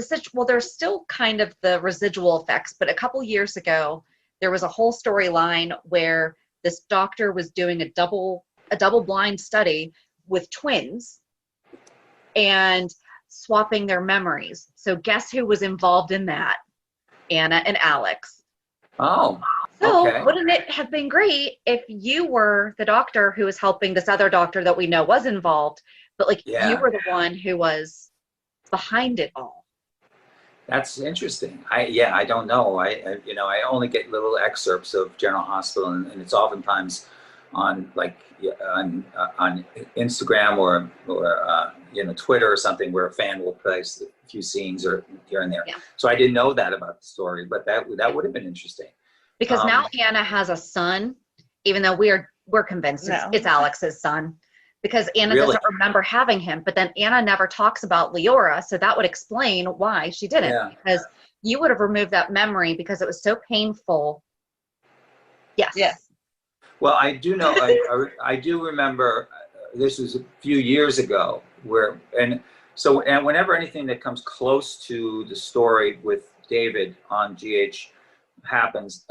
there's still kind of the residual effects, but a couple years ago, there was a whole storyline where this doctor was doing a double blind study with twins and swapping their memories. So guess who was involved in that? Anna and Alex. Oh, So okay. wouldn't it have been great if you were the doctor who was helping this other doctor that we know was involved, but like Yeah. you were the one who was behind it all? That's interesting. I don't know. I only get little excerpts of General Hospital, and it's oftentimes on on Instagram or Twitter or something, where a fan will place a few scenes or here and there. Yeah. So I didn't know that about the story, but that would have been interesting. Because now Anna has a son, even though we're convinced it's Alex's son, because Anna doesn't remember having him. But then Anna never talks about Leora, so that would explain why she didn't. Yeah. Because you would have removed that memory because it was so painful. Yes. Yes. Well, I do know. I do remember. This was a few years ago, and whenever anything that comes close to the story with David on GH happens,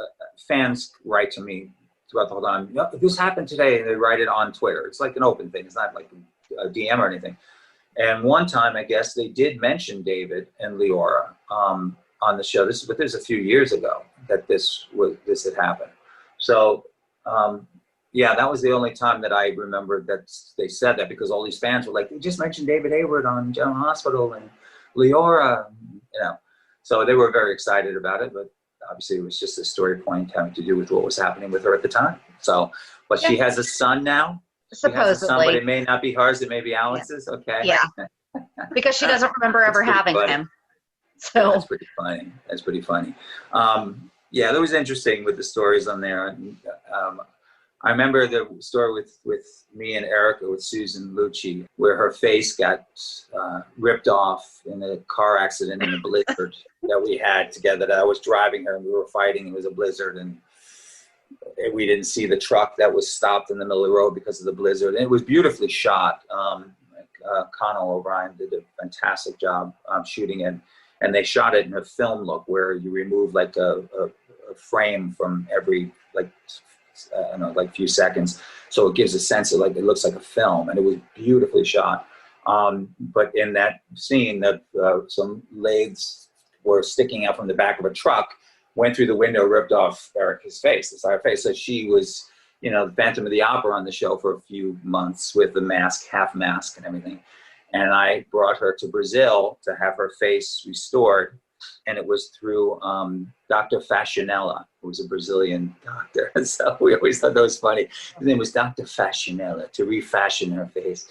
fans write to me throughout the whole time. This happened today, and they write it on Twitter. It's like an open thing. It's not like a DM or anything. And one time, I guess they did mention David and Leora on the show. This was a few years ago that this had happened. So that was the only time that I remember that they said that, because all these fans were like, they just mentioned David Hayward on General Hospital and Leora, So they were very excited about it, but obviously it was just a story point having to do with what was happening with her at the time. So, but she has a son now. Supposedly. She has a son, but it may not be hers. It may be Alex's. Okay. Yeah. Because she doesn't remember ever having him. So that's pretty funny. That's pretty funny. That was interesting with the stories on there. And, I remember the story with me and Erica, with Susan Lucci, where her face got ripped off in a car accident in a blizzard that we had together. That I was driving her and we were fighting. It was a blizzard, and we didn't see the truck that was stopped in the middle of the road because of the blizzard. And it was beautifully shot. Connell O'Brien did a fantastic job shooting it, and they shot it in a film look where you remove like a frame from every few seconds, so it gives a sense of it looks like a film, and it was beautifully shot. But in that scene, that some lathes were sticking out from the back of a truck, went through the window, ripped off Erica's face, the side of her face. So she was, the Phantom of the Opera on the show for a few months with the mask, half mask and everything. And I brought her to Brazil to have her face restored. And it was through Dr. Faxinella, who was a Brazilian doctor. So we always thought that was funny. His name was Dr. Faxinella, to refashion her face.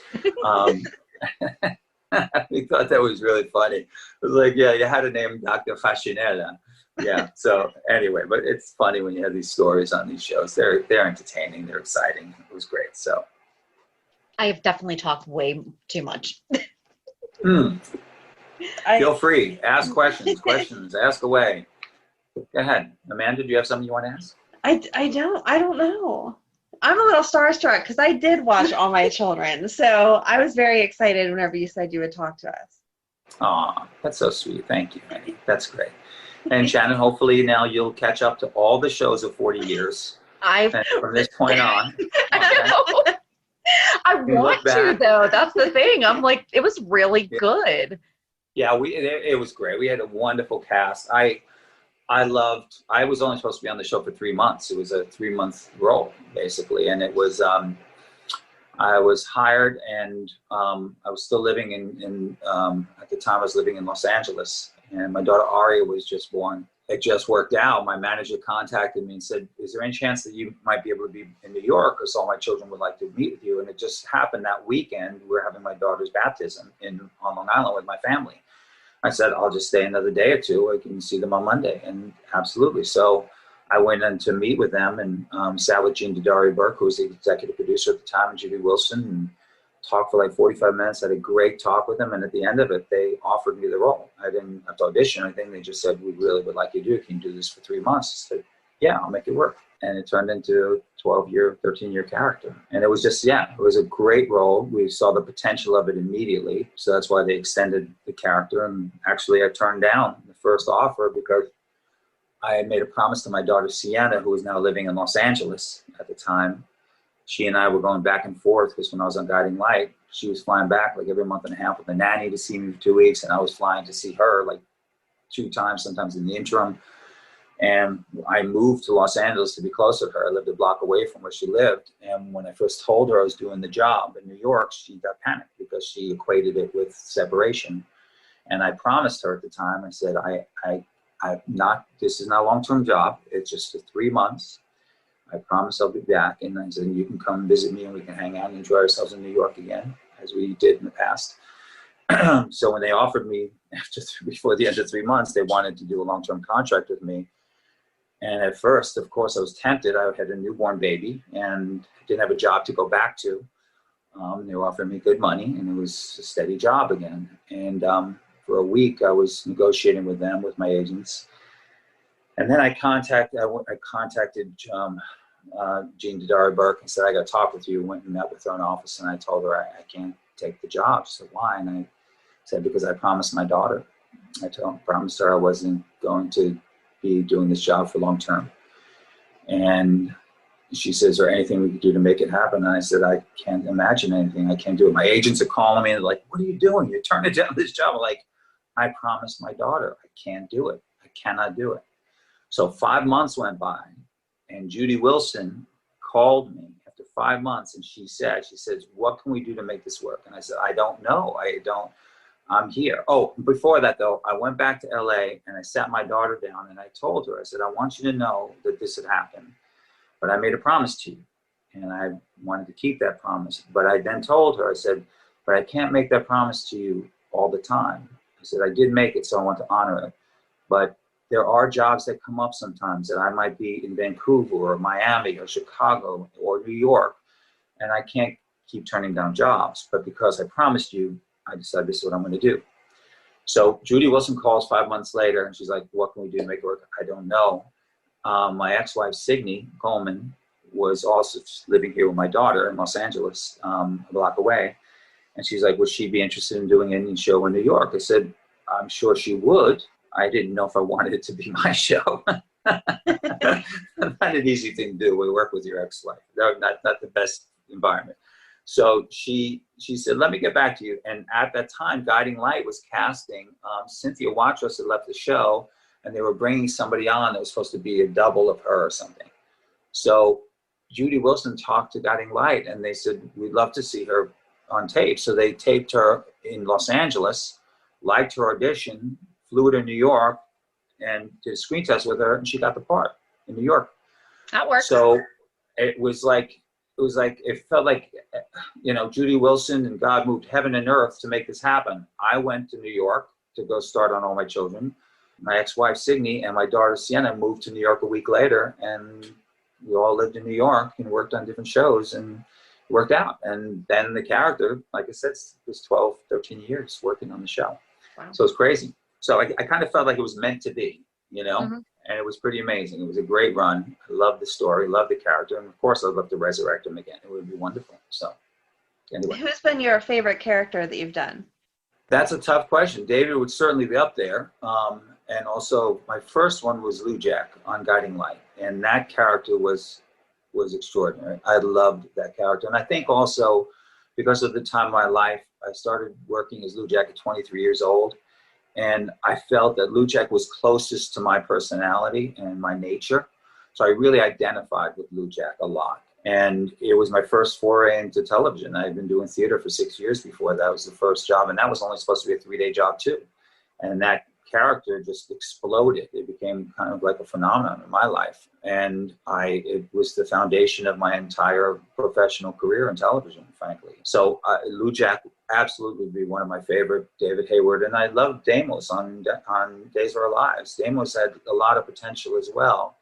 We thought that was really funny. It was like, yeah, you had to name Dr. Faxinella. Yeah, so anyway, but it's funny when you have these stories on these shows. They're entertaining, they're exciting. It was great, so. I have definitely talked way too much. Feel free, ask questions, ask away. Go ahead. Amanda, do you have something you want to ask? I don't know. I'm a little starstruck because I did watch All My Children. So I was very excited whenever you said you would talk to us. Aw, that's so sweet. Thank you, Annie. That's great. And Shannon, hopefully now you'll catch up to all the shows of 40 years. From this point on. Okay. I want to, though. That's the thing. I'm like, it was really good. Yeah, it was great. We had a wonderful cast. I was only supposed to be on the show for 3 months. It was a 3-month role, basically. And it was, I was hired, and I was still living at the time I was living in Los Angeles, and my daughter Aria was just born. It just worked out. My manager contacted me and said, is there any chance that you might be able to be in New York, because all my children would like to meet with you? And it just happened that weekend. We were having my daughter's baptism on Long Island with my family. I said, I'll just stay another day or two. I can see them on Monday. And absolutely. So I went in to meet with them, and sat with Jean Dodari Burke, who was the executive producer at the time, and Judy Wilson, and talked for like 45 minutes. Had a great talk with them. And at the end of it, they offered me the role. I didn't have to audition or anything. They just said, we really would like you to do it. Can you do this for 3 months? I said, yeah, I'll make it work. And it turned into a 12-year, 13-year character. And it was just, it was a great role. We saw the potential of it immediately. So that's why they extended the character. And actually, I turned down the first offer because I had made a promise to my daughter, Sienna, who was now living in Los Angeles at the time. She and I were going back and forth because when I was on Guiding Light, she was flying back like every month and a half with a nanny to see me for 2 weeks. And I was flying to see her like 2 times, sometimes in the interim. And I moved to Los Angeles to be closer to her. I lived a block away from where she lived. And when I first told her I was doing the job in New York, she got panicked because she equated it with separation. And I promised her at the time, I said, this is not a long-term job. It's just for 3 months. I promise I'll be back. And I said, you can come visit me and we can hang out and enjoy ourselves in New York again, as we did in the past. So when they offered me before the end of 3 months, they wanted to do a long-term contract with me. And at first, of course, I was tempted. I had a newborn baby and didn't have a job to go back to. They were offering me good money, and it was a steady job again. And for a week, I was negotiating with them, with my agents. And then I contacted Jean Didari Burke and said, I got to talk with you. Went and met with her in office, and I told her I can't take the job. She said, why? And I said, because I promised my daughter. I promised her I wasn't going to be doing this job for long term. And she says, is there anything we could do to make it happen? And I said, I can't imagine anything. I can't do it. My agents are calling me and they're like, what are you doing? You're turning down this job. I'm like, I promised my daughter. I can't do it. I cannot do it. So 5 months went by and Judy Wilson called me after 5 months and she says, what can we do to make this work? And I said, I don't know. I'm here. Oh, before that though, I went back to LA and I sat my daughter down and I told her, I said, I want you to know that this had happened, but I made a promise to you and I wanted to keep that promise. But I then told her, I said, but I can't make that promise to you all the time. I said, I did make it, so I want to honor it. But there are jobs that come up sometimes that I might be in Vancouver or Miami or Chicago or New York, and I can't keep turning down jobs. But because I promised you, I decided this is what I'm going to do. So Judy Wilson calls 5 months later and she's like, what can we do to make it work? I don't know. My ex-wife, Signe Coleman, was also living here with my daughter in Los Angeles, a block away. And she's like, would she be interested in doing any show in New York? I said, I'm sure she would. I didn't know if I wanted it to be my show. Not an easy thing to do. We work with your ex-wife. Not the best environment. So she said, let me get back to you. And at that time, Guiding Light was casting. Cynthia Watros had left the show, and they were bringing somebody on that was supposed to be a double of her or something. So Judy Wilson talked to Guiding Light, and they said, we'd love to see her on tape. So they taped her in Los Angeles, liked her audition, flew her to New York, and did a screen test with her, and she got the part in New York. That works. So it felt like, Judy Wilson and God moved heaven and earth to make this happen. I went to New York to go start on All My Children. My ex-wife, Signe, and my daughter, Sienna, moved to New York a week later, and we all lived in New York and worked on different shows and worked out. And then the character, like I said, was 12, 13 years working on the show. Wow. So it's crazy. So I kind of felt like it was meant to be, Mm-hmm. And it was pretty amazing. It was a great run. I loved the story, loved the character. And of course, I'd love to resurrect him again. It would be wonderful. So anyway. Who's been your favorite character that you've done? That's a tough question. David would certainly be up there. And also my first one was Lou Jack on Guiding Light. And that character was extraordinary. I loved that character. And I think also because of the time of my life, I started working as Lou Jack at 23 years old. And I felt that Lou Jack was closest to my personality and my nature. So I really identified with Lou Jack a lot. And it was my first foray into television. I'd been doing theater for 6 years before. That was the first job. And that was only supposed to be a 3-day job too. And that character just exploded. It became kind of like a phenomenon in my life. And it was the foundation of my entire professional career in television, frankly. So Lou Jack absolutely be one of my favorite. David Hayward, and I loved Deimos on Days of Our Lives. Deimos had a lot of potential as well.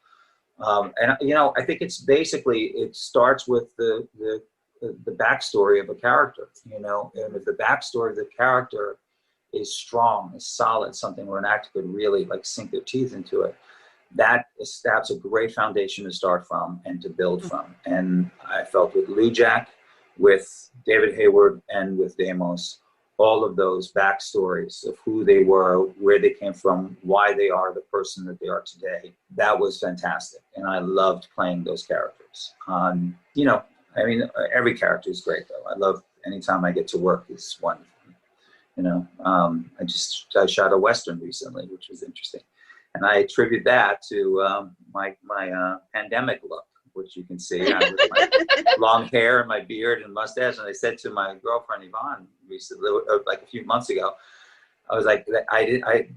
And I think it's basically, it starts with the backstory of a character, and if the backstory of the character is strong, is solid, something where an actor could really like sink their teeth into it, that's a great foundation to start from and to build from. And I felt with Lou Jack, with David Hayward, and with Damos, all of those backstories of who they were, where they came from, why they are the person that they are today, that was fantastic. And I loved playing those characters. Every character is great, though. I love anytime I get to work, it's wonderful. I shot a Western recently, which was interesting. And I attribute that to my pandemic look, which you can see with my long hair and my beard and mustache. And I said to my girlfriend Yvonne recently, like a few months ago, I was like,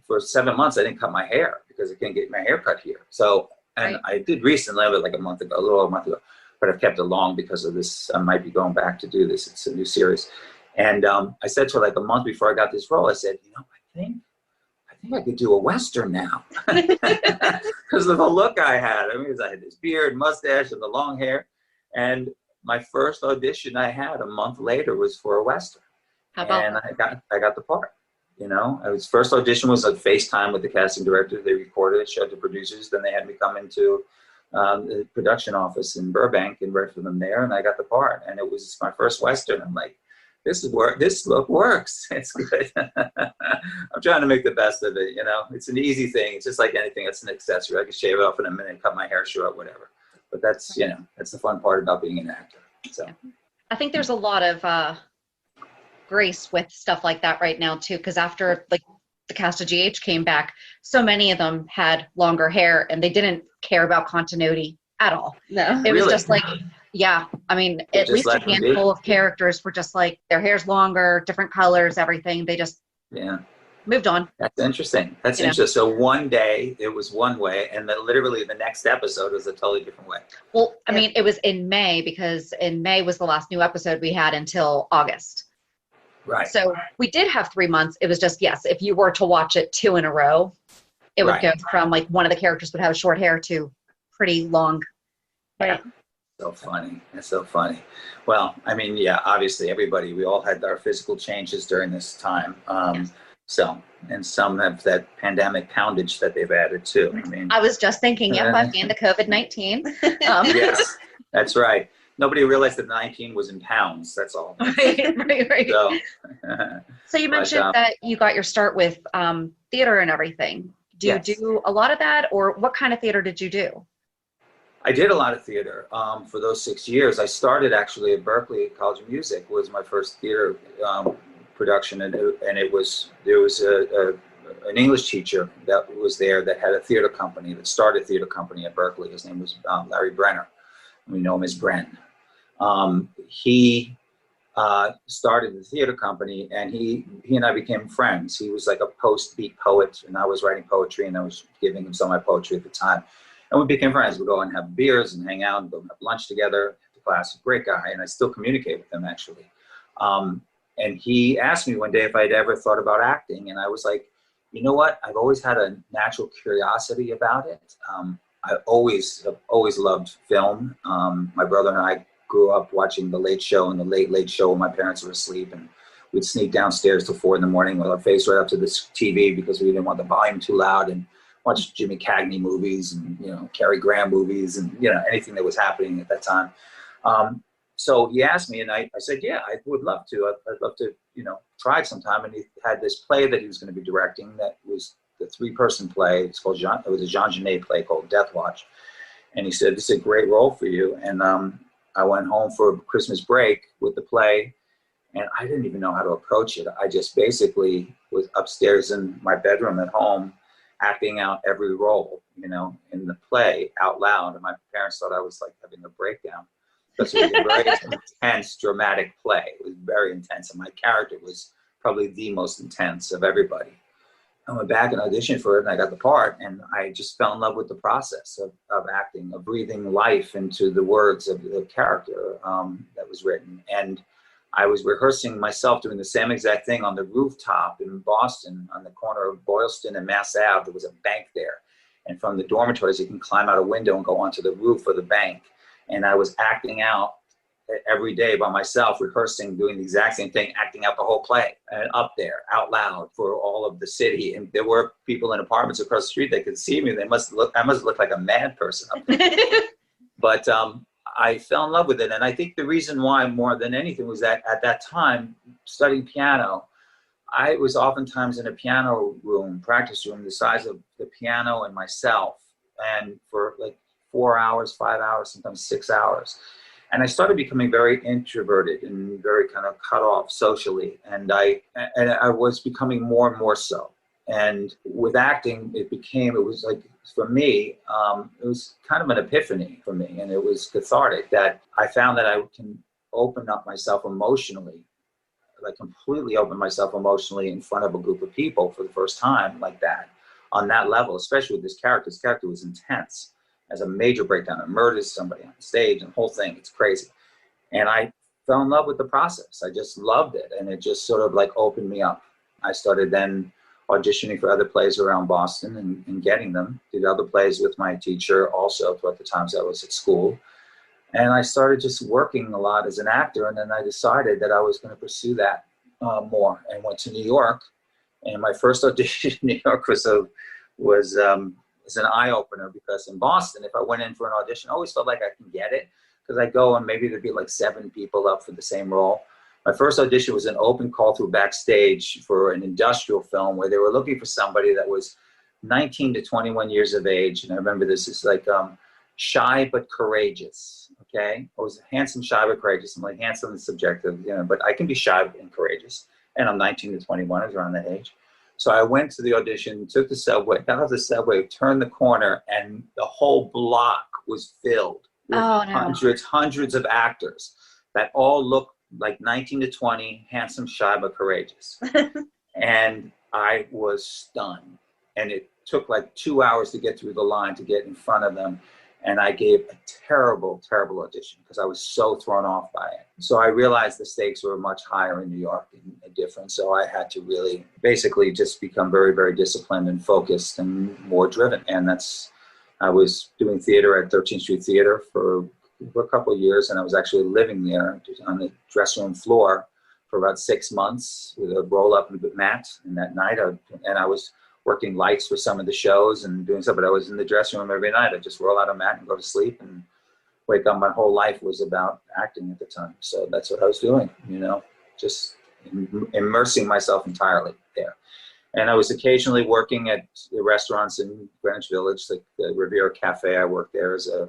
for 7 months I didn't cut my hair because I couldn't get my hair cut here. So, and right. I did recently, like a little over a month ago, but I've kept it long because of this. I might be going back to do this. It's a new series. And I said to her like a month before I got this role, I said, I think I could do a Western now because of the look I had. I had this beard, mustache, and the long hair. And my first audition I had a month later was for a Western. How about and I got the part. First audition was a FaceTime with the casting director. They recorded it, showed the producers. Then they had me come into the production office in Burbank and read for them there, and I got the part. And it was my first Western. I'm like, this look works. It's good. I'm trying to make the best of it. It's an easy thing. It's just like anything. It's an accessory. I can shave it off in a minute, cut my hair short, whatever. But that's, that's the fun part about being an actor. So I think there's a lot of grace with stuff like that right now too. Cause after like the cast of GH came back, so many of them had longer hair and they didn't care about continuity at all. No, it was just like, yeah, at least a handful of characters were just like, their hair's longer, different colors, everything. They just moved on. That's interesting. That's interesting. So one day it was one way, and then literally the next episode was a totally different way. Well, it was in May, because in May was the last new episode we had until August. Right. So we did have 3 months. It was just, yes, if you were to watch it 2 in a row, it would go from like one of the characters would have short hair to pretty long. Right. So funny. That's so funny. Well, obviously everybody, we all had our physical changes during this time. Yes. So, and some have that pandemic poundage that they've added too. I was just thinking, I've gained the COVID-19. Yes, that's right. Nobody realized that 19 was in pounds. That's all. Right. So you mentioned that you got your start with theater and everything. Do you do a lot of that, or what kind of theater did you do? I did a lot of theater for those 6 years. I started actually at Berkeley College of Music. Was my first theater production, and there was an English teacher that was there that had a theater company, that started a theater company at Berkeley. His name was Larry Brenner. We know him as Bren. He started the theater company, and he and I became friends. He was like a post-beat poet, and I was writing poetry, and I was giving him some of my poetry at the time. And we became friends. We'd go and have beers and hang out and go have lunch together after class. Great guy, and I still communicate with him, actually. And he asked me one day if I'd ever thought about acting, and I was like, you know what? I've always had a natural curiosity about it. I have always loved film. My brother and I grew up watching The Late Show and The Late Late Show when my parents were asleep, and we'd sneak downstairs till 4 a.m. with our face right up to the TV because we didn't want the volume too loud, and watch Jimmy Cagney movies and Cary Grant movies and anything that was happening at that time. So he asked me, and I said, yeah, I would love to. I'd love to try it sometime. And he had this play that he was going to be directing that was the 3-person play. It was a Jean Genet play called Death Watch. And he said, this is a great role for you. And I went home for Christmas break with the play, and I didn't even know how to approach it. I just basically was upstairs in my bedroom at home, acting out every role, in the play out loud. And my parents thought I was like having a breakdown. Because it was a very intense, dramatic play. It was very intense. And my character was probably the most intense of everybody. I went back and auditioned for it, and I got the part. And I just fell in love with the process of acting, of breathing life into the words of the character that was written. And I was rehearsing myself doing the same exact thing on the rooftop in Boston on the corner of Boylston and Mass Ave. There was a bank there. And from the dormitories, you can climb out a window and go onto the roof of the bank. And I was acting out every day by myself, rehearsing, doing the exact same thing, acting out the whole play, and up there out loud for all of the city. And there were people in apartments across the street that could see me. I must look like a mad person up there. But I fell in love with it. And I think the reason why more than anything was that at that time, studying piano, I was oftentimes in a piano room, practice room, the size of the piano and myself, and for like 4 hours, 5 hours, sometimes 6 hours. And I started becoming very introverted and very kind of cut off socially. And I was becoming more and more so. And with acting, it was like, for me, it was kind of an epiphany for me. And it was cathartic that I found that I can open up myself emotionally, like completely open myself emotionally in front of a group of people for the first time like that, on that level, especially with this character. This character was intense, as a major breakdown, and murders somebody on stage and the whole thing. It's crazy. And I fell in love with the process. I just loved it. And it just sort of like opened me up. I started then auditioning for other plays around Boston and getting them. Did other plays with my teacher also throughout the times I was at school. And I started just working a lot as an actor. And then I decided that I was going to pursue that more, and went to New York. And my first audition in New York was an eye-opener, because in Boston, if I went in for an audition, I always felt like I can get it, because I go and maybe there'd be like 7 people up for the same role. My first audition was an open call through backstage for an industrial film where they were looking for somebody that was 19 to 21 years of age. And I remember this is like shy but courageous. Okay, I was handsome, shy but courageous. I'm like, handsome is subjective, but I can be shy and courageous. And I'm 19 to 21. I was around that age. So I went to the audition, took the subway, got off the subway, turned the corner, and the whole block was filled with hundreds of actors that all looked like 19 to 20, handsome, shy, but courageous. And I was stunned. And it took like 2 hours to get through the line to get in front of them. And I gave a terrible, terrible audition because I was so thrown off by it. So I realized the stakes were much higher in New York and different. So I had to really basically just become very, very disciplined and focused and more driven. And I was doing theater at 13th Street Theater for a couple of years. And I was actually living there on the dressing room floor for about 6 months with a roll-up mat. And that night, I was working lights for some of the shows and doing stuff, but I was in the dressing room every night. I'd just roll out a mat and go to sleep and wake up. My whole life was about acting at the time. So that's what I was doing, just immersing myself entirely there. And I was occasionally working at the restaurants in Greenwich Village, like the Riviera Cafe. I worked there as a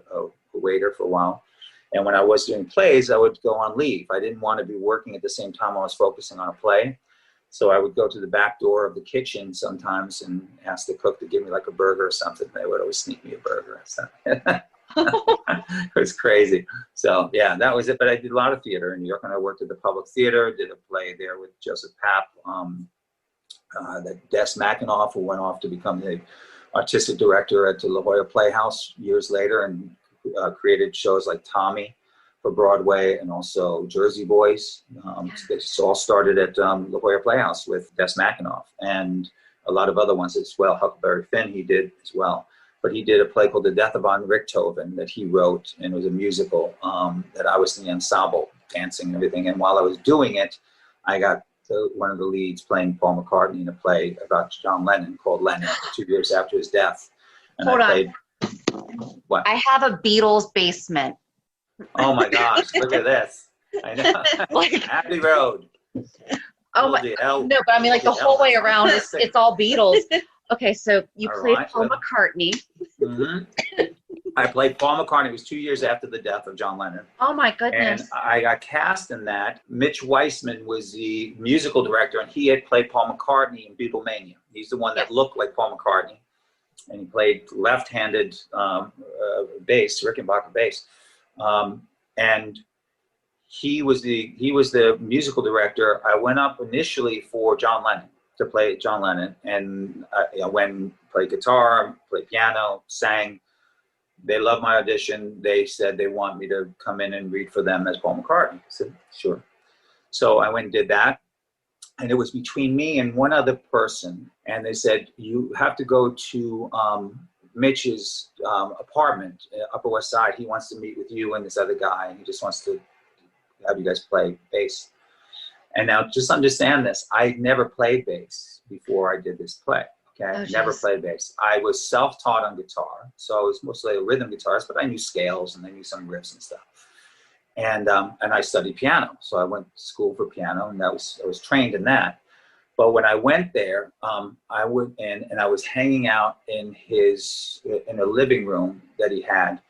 waiter for a while. And when I was doing plays, I would go on leave. I didn't want to be working at the same time I was focusing on a play. So I would go to the back door of the kitchen sometimes and ask the cook to give me like a burger or something. They would always sneak me a burger. So it was crazy. So yeah, that was it. But I did a lot of theater in New York, and I worked at the Public Theater, did a play there with Joseph Papp, that Des McAnuff, who went off to become the artistic director at the La Jolla Playhouse years later, and created shows like Tommy for Broadway and also Jersey Boys. This all started at La Jolla Playhouse with Des McAnuff and a lot of other ones as well. Huckleberry Finn he did as well. But he did a play called The Death of Von Richthofen that he wrote, and it was a musical that I was in the ensemble, dancing and everything. And while I was doing it, I got one of the leads playing Paul McCartney in a play about John Lennon called Lennon, 2 years after his death. And Hold I played, on. What? I have a Beatles basement. Oh my gosh, look at this. I know. Abbey Road. Oh my, no, but I mean like the whole way around, it's all Beatles. Okay, so you played Paul McCartney. Mm-hmm. I played Paul McCartney. It was 2 years after the death of John Lennon. Oh my goodness. And I got cast in that. Mitch Weissman was the musical director, and he had played Paul McCartney in Beatlemania. He's the one that looked like Paul McCartney. And he played left-handed bass, Rickenbacker bass. And he was the musical director. I went up initially for John Lennon, to play John Lennon, and I went and played guitar, played piano, sang. They loved my audition. They said they want me to come in and read for them as Paul McCartney. I said, sure. So I went and did that. And it was between me and one other person. And they said, you have to go to Mitch's apartment, Upper West Side. He wants to meet with you and this other guy. And he just wants to have you guys play bass. And now just understand this. I never played bass before I did this play. Okay, Oh, never geez. played bass. I was self-taught on guitar, so I was mostly a rhythm guitarist, but I knew scales and I knew some riffs and stuff. And I studied piano, so I went to school for piano, and I was trained in that. But when I went there, I went in and I was hanging out in a living room that he had,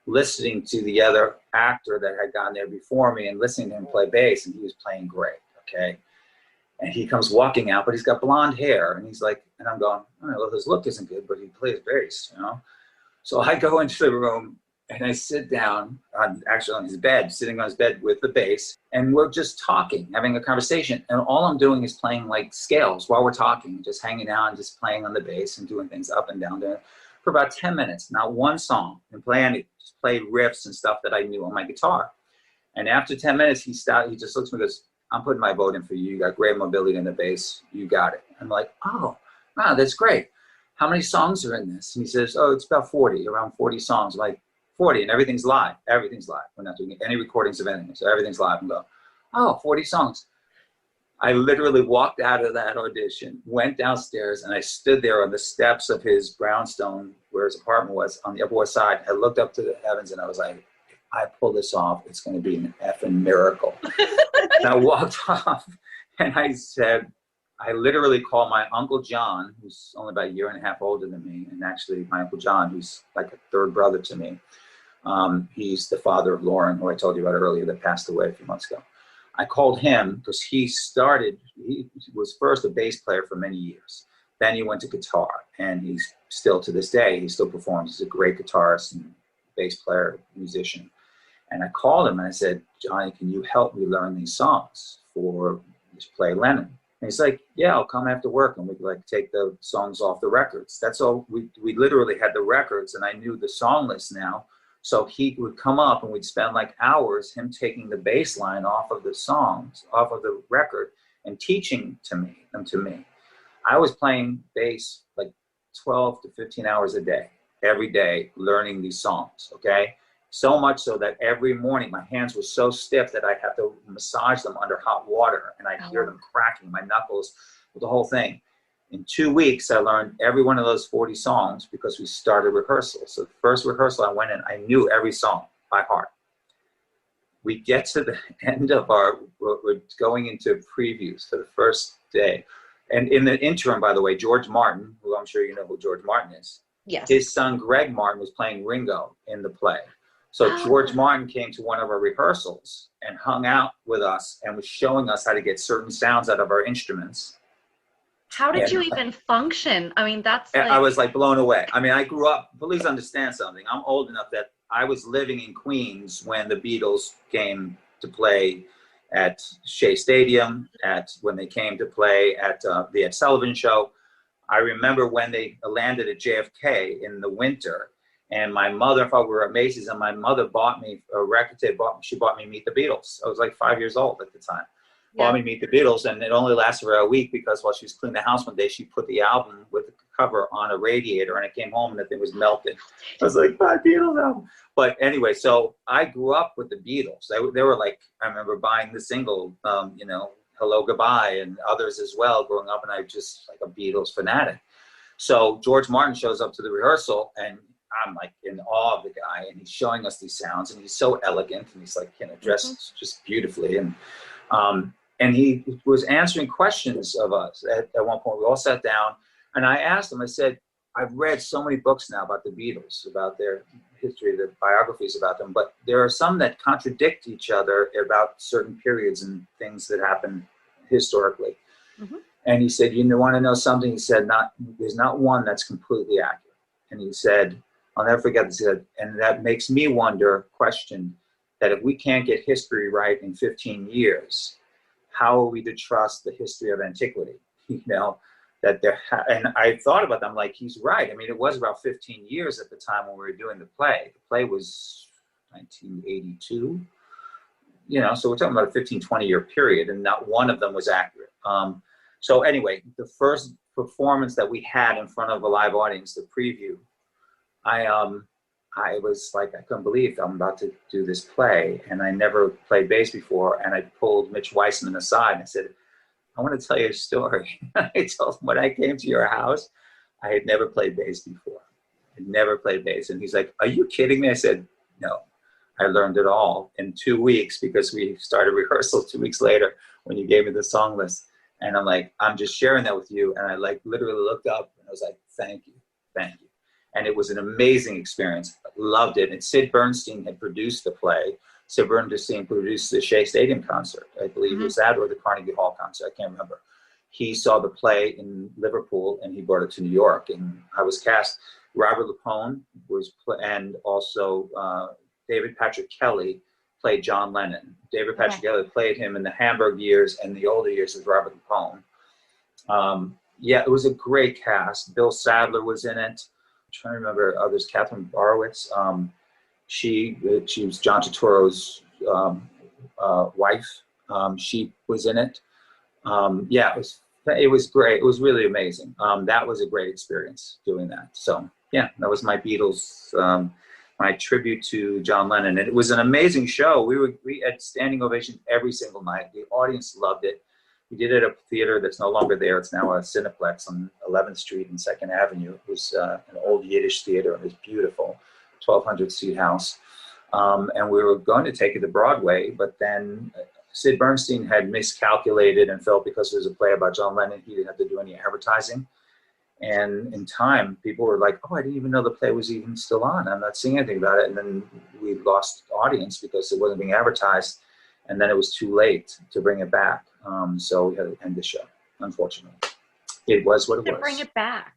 listening to the other actor that had gone there before me and listening to him play bass, and he was playing great. Okay. And he comes walking out, but he's got blonde hair, and he's like, and I'm going, all right, well, his look isn't good, but he plays bass, you know? So I go into the room and I sit down actually on his bed, sitting on his bed with the bass, and we're just talking, having a conversation. And all I'm doing is playing like scales while we're talking, just hanging out and just playing on the bass and doing things up and down there for about 10 minutes, not one song, and just played riffs and stuff that I knew on my guitar. And after 10 minutes, he just looks at me and goes, I'm putting my vote in for you. You got great mobility in the bass. You got it. I'm like, oh, wow, that's great. How many songs are in this? And he says, oh, it's about 40, around 40 songs. I'm like, 40, and everything's live. Everything's live. We're not doing any recordings of anything. So everything's live. And go, oh, 40 songs. I literally walked out of that audition, went downstairs, and I stood there on the steps of his brownstone where his apartment was on the Upper West Side. I looked up to the heavens and I was like, if I pull this off, it's going to be an effing miracle. And I walked off and I said, I literally called my Uncle John, who's only about a year and a half older than me, and actually my Uncle John, who's like a third brother to me. He's the father of Lauren, who I told you about earlier, that passed away a few months ago. I called him because he was first a bass player for many years. Then he went to guitar, and he's still, to this day, he still performs. He's a great guitarist and bass player, musician. And I called him and I said, Johnny, can you help me learn these songs for this play, Lennon? And he's like, yeah, I'll come after work and we like take the songs off the records. That's all. We literally had the records, and I knew the song list now. So he would come up and we'd spend like hours, him taking the bass line off of the songs, off of the record, and teaching them to me. I was playing bass like 12 to 15 hours a day, every day, learning these songs, okay? So much so that every morning my hands were so stiff that I'd have to massage them under hot water, and I'd hear them cracking, my knuckles, the whole thing. In 2 weeks, I learned every one of those 40 songs because we started rehearsal. So the first rehearsal I went in, I knew every song by heart. We get to the end of we're going into previews for the first day. And in the interim, by the way, George Martin, who I'm sure you know who George Martin is. Yes. His son, Greg Martin, was playing Ringo in the play. So George Martin came to one of our rehearsals and hung out with us and was showing us how to get certain sounds out of our instruments. How did you even function? I mean, I was like blown away. I mean, I grew up, please understand something. I'm old enough that I was living in Queens when the Beatles came to play at Shea Stadium, when they came to play at the Ed Sullivan Show. I remember when they landed at JFK in the winter, and my mother, we were at Macy's, and my mother bought me a record tape. She bought me Meet the Beatles. I was like 5 years old at the time. Yeah. Bought me Meet the Beatles, and it only lasted for a week because while she was cleaning the house one day, she put the album with the cover on a radiator, and I came home and the thing was melted. I was like, my Beatles album. But anyway, so I grew up with the Beatles. They were like, I remember buying the single, Hello, Goodbye, and others as well growing up, and I just like a Beatles fanatic. So George Martin shows up to the rehearsal, and I'm like in awe of the guy, and he's showing us these sounds, and he's so elegant, and he's like, dressed just beautifully. And he was answering questions of us. At one point, we all sat down, and I asked him, I said, I've read so many books now about the Beatles, about their history, the biographies about them, but there are some that contradict each other about certain periods and things that happened historically. Mm-hmm. And he said, you want to know something? He said, there's not one that's completely accurate. And he said, I'll never forget this, he said, and that makes me question that if we can't get history right in 15 years, how are we to trust the history of antiquity? And I thought about that. I'm like, he's right. I mean, it was about 15 years at the time when we were doing the play. The play was 1982, so we're talking about a 15, 20-year period, and not one of them was accurate. So anyway, the first performance that we had in front of a live audience, the preview, I was like, I couldn't believe I'm about to do this play, and I never played bass before. And I pulled Mitch Weissman aside and I said, I want to tell you a story. I told him when I came to your house, I had never played bass before. I'd never played bass. And he's like, are you kidding me? I said, no, I learned it all in 2 weeks, because we started rehearsal 2 weeks later when you gave me the song list. And I'm like, I'm just sharing that with you. And I like literally looked up and I was like, thank you. Thank you. And it was an amazing experience. Loved it. And Sid Bernstein had produced the play. Sid Bernstein produced the Shea Stadium concert. I believe it was that, or the Carnegie Hall concert. I can't remember. He saw the play in Liverpool and he brought it to New York. And I was cast. Robert Lapone was, and also David Patrick Kelly played John Lennon. David Patrick Kelly played him in the Hamburg years and the older years as Robert Lapone. Yeah, it was a great cast. Bill Sadler was in it. I'm trying to remember others. Catherine Borowitz. She was John Turturro's wife. She was in it. Yeah, it was great. It was really amazing. That was a great experience doing that. So yeah, that was my Beatles, my tribute to John Lennon. And it was an amazing show. We had standing ovations every single night. The audience loved it. We did it at a theater that's no longer there. It's now a Cineplex on 11th Street and 2nd Avenue. It was an old Yiddish theater. It was beautiful, 1,200 seat house. And we were going to take it to Broadway, but then Sid Bernstein had miscalculated and felt because it was a play about John Lennon, he didn't have to do any advertising. And in time, people were like, oh, I didn't even know the play was even still on. I'm not seeing anything about it. And then we lost audience because it wasn't being advertised. And then it was too late to bring it back. So we had to end the show, unfortunately. It was what it was. Bring it back.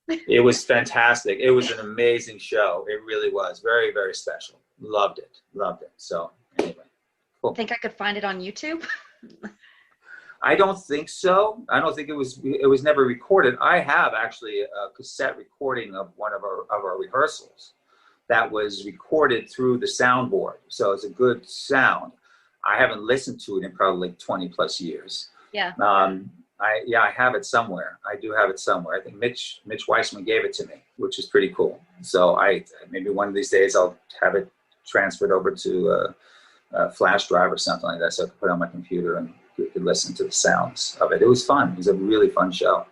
It was fantastic. It was an amazing show. It really was. Very, very special. Loved it. Loved it. So anyway. Cool. Think I could find it on YouTube? I don't think so. I don't think it was never recorded. I have actually a cassette recording of one of our rehearsals that was recorded through the soundboard. So it's a good sound. I haven't listened to it in probably like 20 plus years. Yeah. I have it somewhere. I do have it somewhere. I think Mitch Weissman gave it to me, which is pretty cool. So maybe one of these days I'll have it transferred over to a flash drive or something like that, so I could put it on my computer and you could listen to the sounds of it. It was fun. It was a really fun show.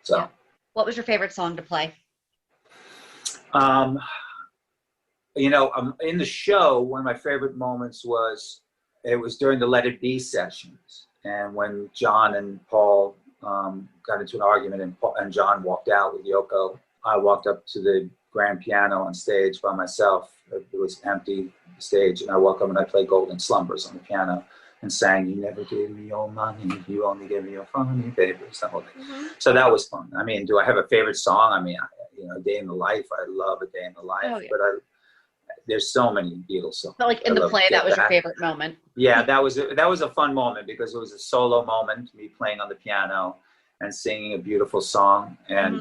So, yeah. What was your favorite song to play? In the show, one of my favorite moments was during the Let It Be sessions, and when John and Paul got into an argument, and John walked out with Yoko. I walked up to the grand piano on stage by myself. It was empty stage, and I walked up and I played Golden Slumbers on the piano and sang, "You never gave me your money, you only gave me your funny papers," that whole thing. Mm-hmm. So that was fun. I mean, do I have a favorite song? I mean, A Day in the Life. I love A Day in the Life, but there's so many Beatles songs. But like in the play, that was your favorite moment. Yeah, that was a fun moment because it was a solo moment, me playing on the piano and singing a beautiful song, and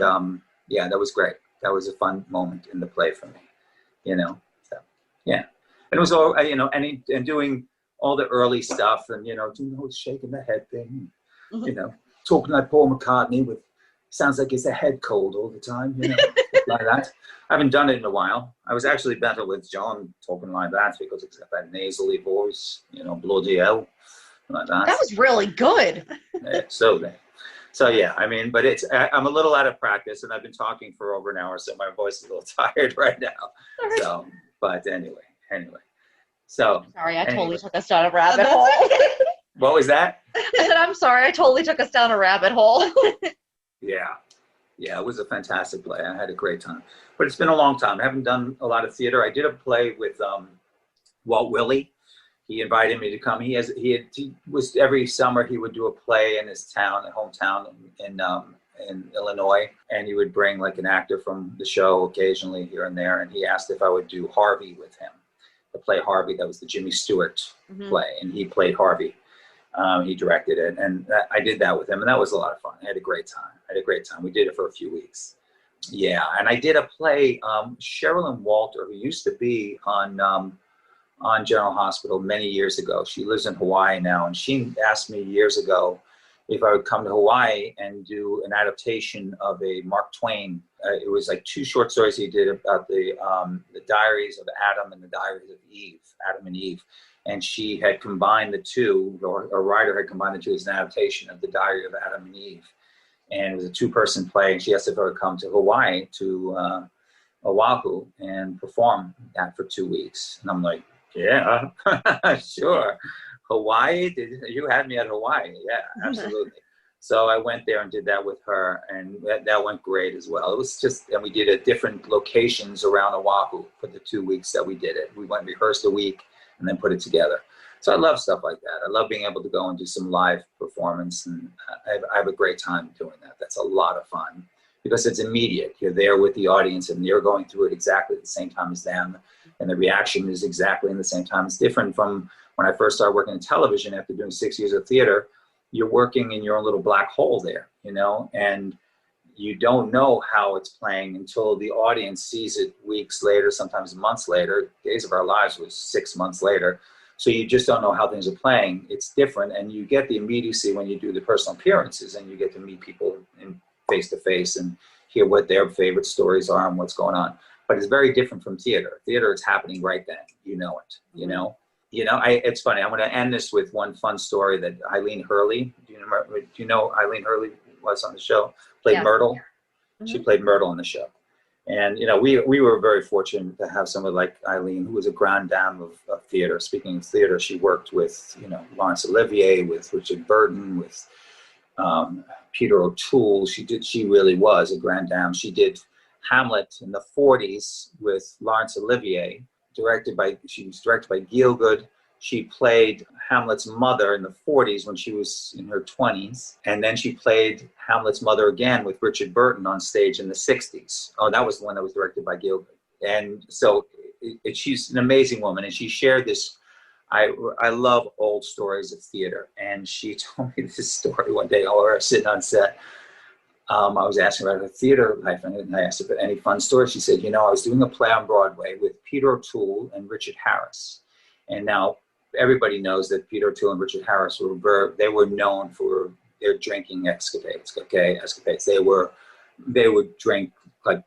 yeah, that was great. That was a fun moment in the play for me, So yeah, and it was all and doing all the early stuff, and doing the shaking the head thing, talking like Paul McCartney with sounds like it's a head cold all the time, like that. I haven't done it in a while. I was actually better with John talking like that because it's got that nasally voice, bloody hell, like that. That was really good. So yeah, I mean, but I'm a little out of practice, and I've been talking for over an hour, so my voice is a little tired right now. Right. So, but anyway. So. Sorry, I totally took us down a rabbit hole. What was that? I said, I'm sorry, I totally took us down a rabbit hole. Yeah, it was a fantastic play. I had a great time, but it's been a long time. I haven't done a lot of theater. I did a play with Walt Willey. He invited me to come. He was every summer he would do a play in his hometown in Illinois, and he would bring like an actor from the show occasionally here and there. And he asked if I would do Harvey with him, the play Harvey. That was the Jimmy Stewart play, and he played Harvey. He directed it, and I did that with him, and that was a lot of fun. I had a great time. We did it for a few weeks. Yeah, and I did a play. Sherilyn Walter, who used to be on General Hospital many years ago. She lives in Hawaii now, and she asked me years ago if I would come to Hawaii and do an adaptation of a Mark Twain. It was like 2 short stories he did about the diaries of Adam and the diaries of Eve, Adam and Eve. And she had combined the two, or a writer had combined the two as an adaptation of the diary of Adam and Eve. And it was a 2-person play. And she asked if I would come to Hawaii, to Oahu, and perform that for 2 weeks. And I'm like, yeah, sure. Hawaii? You had me at Hawaii. Yeah, absolutely. So I went there and did that with her, and that went great as well. It was just, and we did at different locations around Oahu for the 2 weeks that we did it. We went and rehearsed a week and then put it together. So I love stuff like that. I love being able to go and do some live performance, and I have a great time doing that. That's a lot of fun because it's immediate. You're there with the audience and you're going through it exactly at the same time as them, and the reaction is exactly in the same time. It's different from when I first started working in television after doing 6 years of theater. You're working in your own little black hole there, and you don't know how it's playing until the audience sees it weeks later, sometimes months later. Days of Our Lives was 6 months later. So you just don't know how things are playing. It's different, and you get the immediacy when you do the personal appearances, and you get to meet people in face to face and hear what their favorite stories are and what's going on. But it's very different from theater. Theater, it's happening right then. You know it. It's funny. I'm going to end this with one fun story that Eileen Hurley. Do you know Eileen Hurley was on the show? Played Myrtle. Mm-hmm. She played Myrtle on the show. And, we were very fortunate to have someone like Eileen, who was a grande dame of theater. Speaking of theater, she worked with, Laurence Olivier, with Richard Burton, with Peter O'Toole. She really was a grande dame. She did Hamlet in the 40s with Laurence Olivier. She was directed by Gielgud. She played Hamlet's mother in the 40s when she was in her 20s. And then she played Hamlet's mother again with Richard Burton on stage in the 60s. Oh, that was the one that was directed by Gielgud. And so she's an amazing woman. And she shared this. I love old stories of theater. And she told me this story one day while we were sitting on set. I was asking about her theater life, and I asked her about any fun stories. She said, I was doing a play on Broadway with Peter O'Toole and Richard Harris. And now everybody knows that Peter O'Toole and Richard Harris were known for their drinking escapades, They would drink like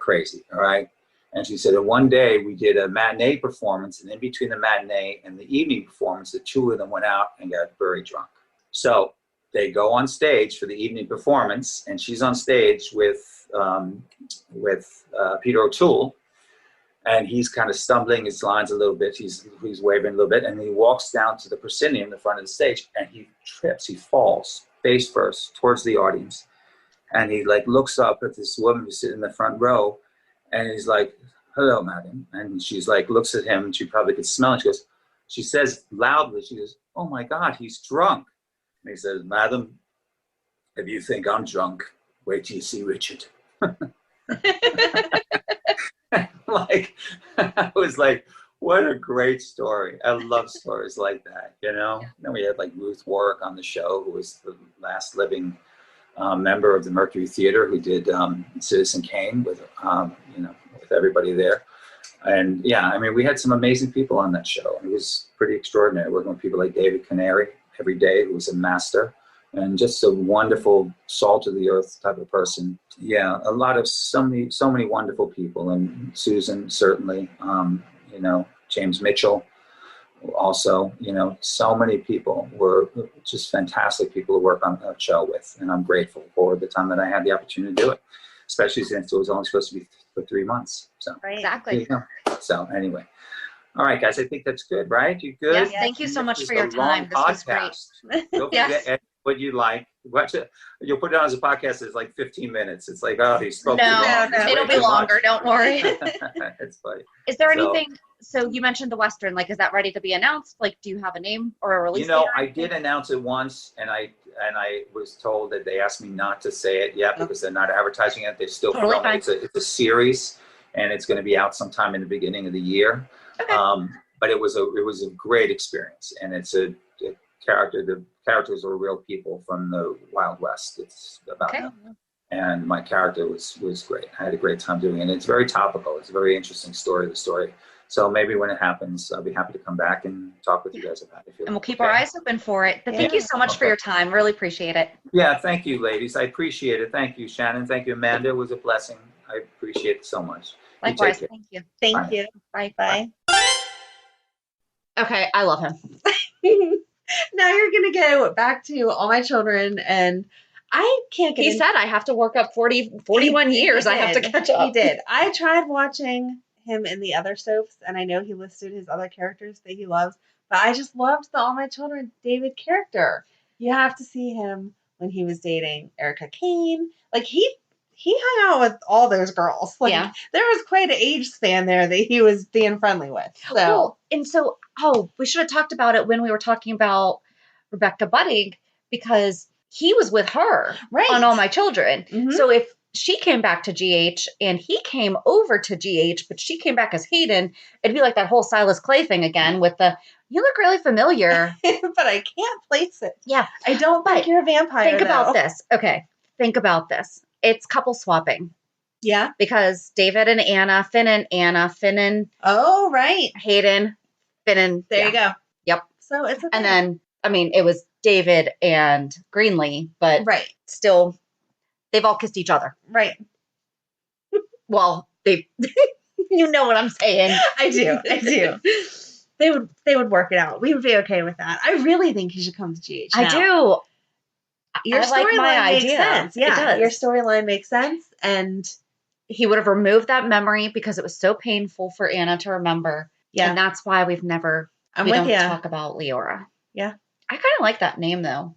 crazy, all right? And she said that one day we did a matinee performance, and in between the matinee and the evening performance, the 2 of them went out and got very drunk. So they go on stage for the evening performance, and she's on stage with Peter O'Toole, and he's kind of stumbling his lines a little bit. He's waving a little bit, and he walks down to the proscenium, the front of the stage, and he trips. He falls face first towards the audience, and he looks up at this woman who's sitting in the front row, and he's like, "Hello, madam," and she's looks at him, and she probably could smell it. She says loudly, she goes, "Oh my God, he's drunk." And he says, "Madam, if you think I'm drunk, wait till you see Richard." I was like, what a great story. I love stories like that, Then we had Ruth Warwick on the show, who was the last living member of the Mercury Theater, who did Citizen Kane with everybody there. And we had some amazing people on that show. It was pretty extraordinary working with people like David Canary every day, who was a master and just a wonderful salt of the earth type of person. Yeah, so many wonderful people, and Susan certainly, James Mitchell also, so many people were just fantastic people to work on that show with, and I'm grateful for the time that I had the opportunity to do it, especially since it was only supposed to be for 3 months. So right. Exactly. So anyway. All right, guys, I think that's good, right? You good? Yes, thank you so much for your time. This was great. Don't forget what you like. Watch it. You'll put it on as a podcast. It's 15 minutes. It's he spoke too long. No, it'll be longer. Don't worry. It's funny. Is there anything? So you mentioned the Western. Is that ready to be announced? Do you have a name or a release date? I did announce it once, and I was told that they asked me not to say it yet because they're not advertising it. They're still filming. It's a series, and it's going to be out sometime in the beginning of the year. Okay. But it was a great experience, and it's the characters are real people from the Wild West. It's about them. And my character was great. I had a great time doing it. And it's very topical. It's a very interesting story. The story So maybe when it happens, I'll be happy to come back and talk with you guys about it. And we'll keep our eyes open for it. But thank you so much for your time. Really appreciate it. Yeah, thank you, ladies. I appreciate it. Thank you, Shannon. Thank you, Amanda. It was a blessing. I appreciate it so much. Likewise. Thank you. Thank you. Bye. Bye. Okay, I love him. Now you're going to go back to All My Children, and I can't get He said I have to work up 41 years. I have to catch up. He did. I tried watching him in the other soaps, and I know he listed his other characters that he loves, but I just loved the All My Children David character. You have to see him when he was dating Erica Kane. Like, he hung out with all those girls. Like, there was quite an age span there that he was being friendly with. So, we should have talked about it when we were talking about Rebecca Budig, because he was with her on All My Children. Mm-hmm. So if she came back to GH and he came over to GH, but she came back as Hayden, it'd be like that whole Silas Clay thing again with the, you look really familiar. But I can't place it. Yeah. I don't think you're a vampire. Think about this. Okay. Think about this. It's couple swapping. Yeah. Because David and Anna, Finn and Anna, Finn and Hayden, Finn and there you go. Yep. So it's and then, I mean, it was David and Greenlee, but still, they've all kissed each other. Right. Well, you know what I'm saying. I do. They would work it out. We would be okay with that. I really think he should come to GH now. I do. Your storyline makes sense. Yeah, it does. Your storyline makes sense. And he would have removed that memory because it was so painful for Anna to remember. Yeah. And that's why we don't talk about Leora. Yeah. I kind of like that name, though.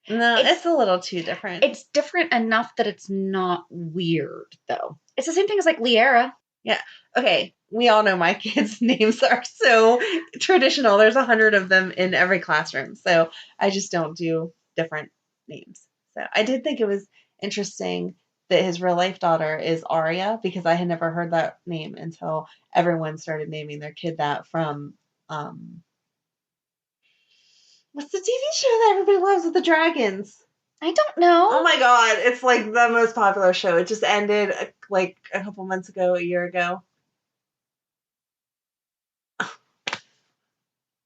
No, it's a little too different. It's different enough that it's not weird, though. It's the same thing as like Liera. Yeah. Okay. We all know my kids' names are so traditional. There's 100 of them in every classroom. So I just don't do different names. So I did think it was interesting that his real life daughter is Aria, because I had never heard that name until everyone started naming their kid that from what's the TV show that everybody loves with the dragons? I don't know. Oh my god, it's like the most popular show. It just ended like a couple months ago, a year ago.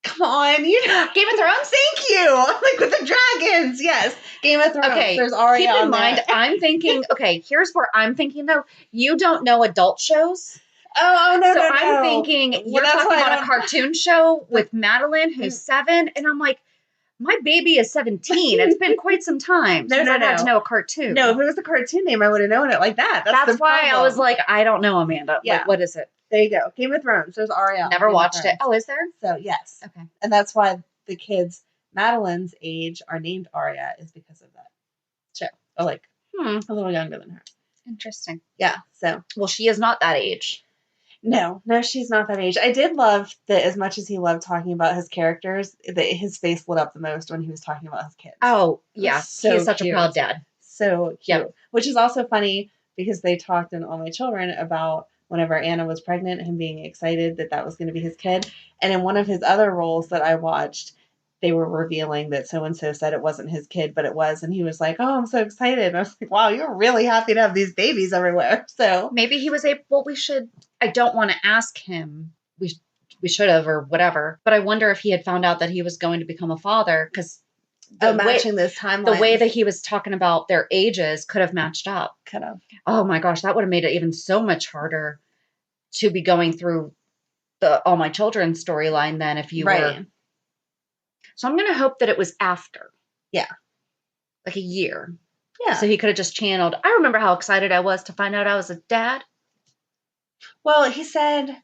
Come on, Game of Thrones? Thank you. Like with the dragons, yes. Game of Thrones. Okay, there's Aria. Keep in mind, I'm thinking. Okay, here's where I'm thinking though. You don't know adult shows. Oh no, so no, I'm thinking you're talking about a cartoon show with Madeline, who's 7, and I'm like, my baby is 17. It's been quite some time since I've had to know a cartoon. No, if it was a cartoon name, I would have known it like that. That's why I was like, I don't know, Amanda. Yeah. Like, what is it? There you go. Game of Thrones. There's Aria. Never watched it. Oh, is there? So, yes. Okay. And that's why the kids, Madeline's age, are named Aria, is because of that show. Or like, a little younger than her. Interesting. Yeah. So. Well, she is not that age. No, she's not that age. I did love that as much as he loved talking about his characters, that his face lit up the most when he was talking about his kids. Oh, yeah. So he's such cute. a proud dad. So cute. Yep. Which is also funny because they talked in All My Children about whenever Anna was pregnant, him being excited that was going to be his kid. And in one of his other roles that I watched, they were revealing that so-and-so said it wasn't his kid, but it was. And he was like, oh, I'm so excited. And I was like, wow, you're really happy to have these babies everywhere. So maybe he was I don't want to ask him. We should have or whatever. But I wonder if he had found out that he was going to become a father, because matching this timeline. The way that he was talking about their ages could have matched up. Could have. Oh my gosh, that would have made it even so much harder to be going through the All My Children storyline then if you were. So I'm going to hope that it was after. Yeah. Like a year. Yeah. So he could have just channeled. I remember how excited I was to find out I was a dad. Well, he said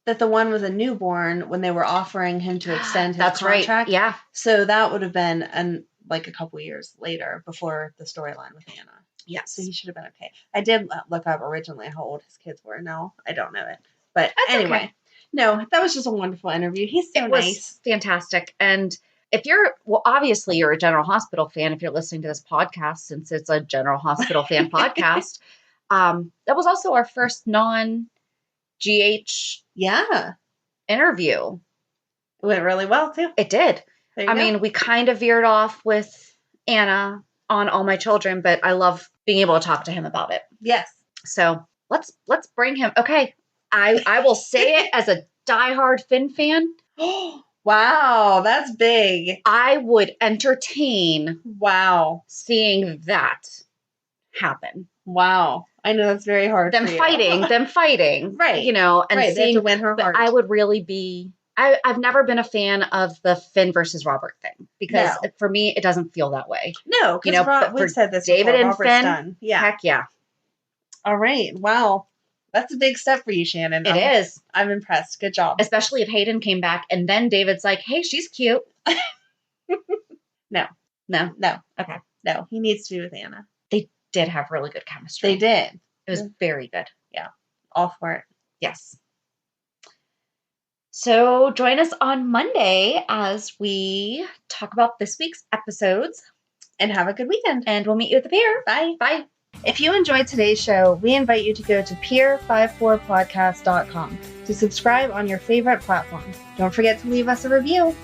that the one was a newborn when they were offering him to extend his contract. Right. Yeah. So that would have been like a couple years later before the storyline with Anna. Yes. So he should have been okay. I did look up originally how old his kids were. No, I don't know it. But that's anyway, okay. No, that was just a wonderful interview. He's so nice. It was fantastic. And if obviously you're a General Hospital fan if you're listening to this podcast, since it's a General Hospital fan podcast. That was also our first non-GH interview. It went really well, too. It did. I mean, we kind of veered off with Anna on All My Children, but I love being able to talk to him about it. Yes. So let's bring him. Okay. I will say it as a diehard Finn fan. Wow, that's big. I would entertain seeing that happen. Wow. I know that's very hard Them for you. fighting. Right. You know, and right. seeing They have to win her heart. I would really be I've never been a fan of the Finn versus Robert thing because for me it doesn't feel that way. No, because we've said this David before. and Robert's Finn, done. Yeah. Heck yeah. All right. Wow. That's a big step for you, Shannon. It is. I'm impressed. Good job. Especially if Hayden came back and then David's like, hey, she's cute. No. Okay. No, he needs to be with Anna. They did have really good chemistry. They did. It was very good. Yeah. All for it. Yes. So join us on Monday as we talk about this week's episodes. And have a good weekend. And we'll meet you at the pier. Bye. Bye. If you enjoyed today's show, we invite you to go to pier54podcast.com to subscribe on your favorite platform. Don't forget to leave us a review.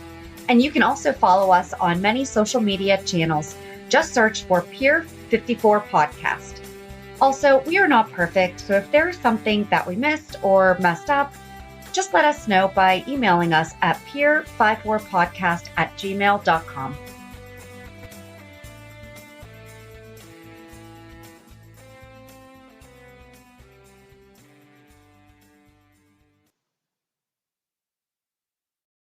And you can also follow us on many social media channels. Just search for Pier 54 Podcast. Also, we are not perfect, so if there's something that we missed or messed up, just let us know by emailing us at pier54podcast@gmail.com.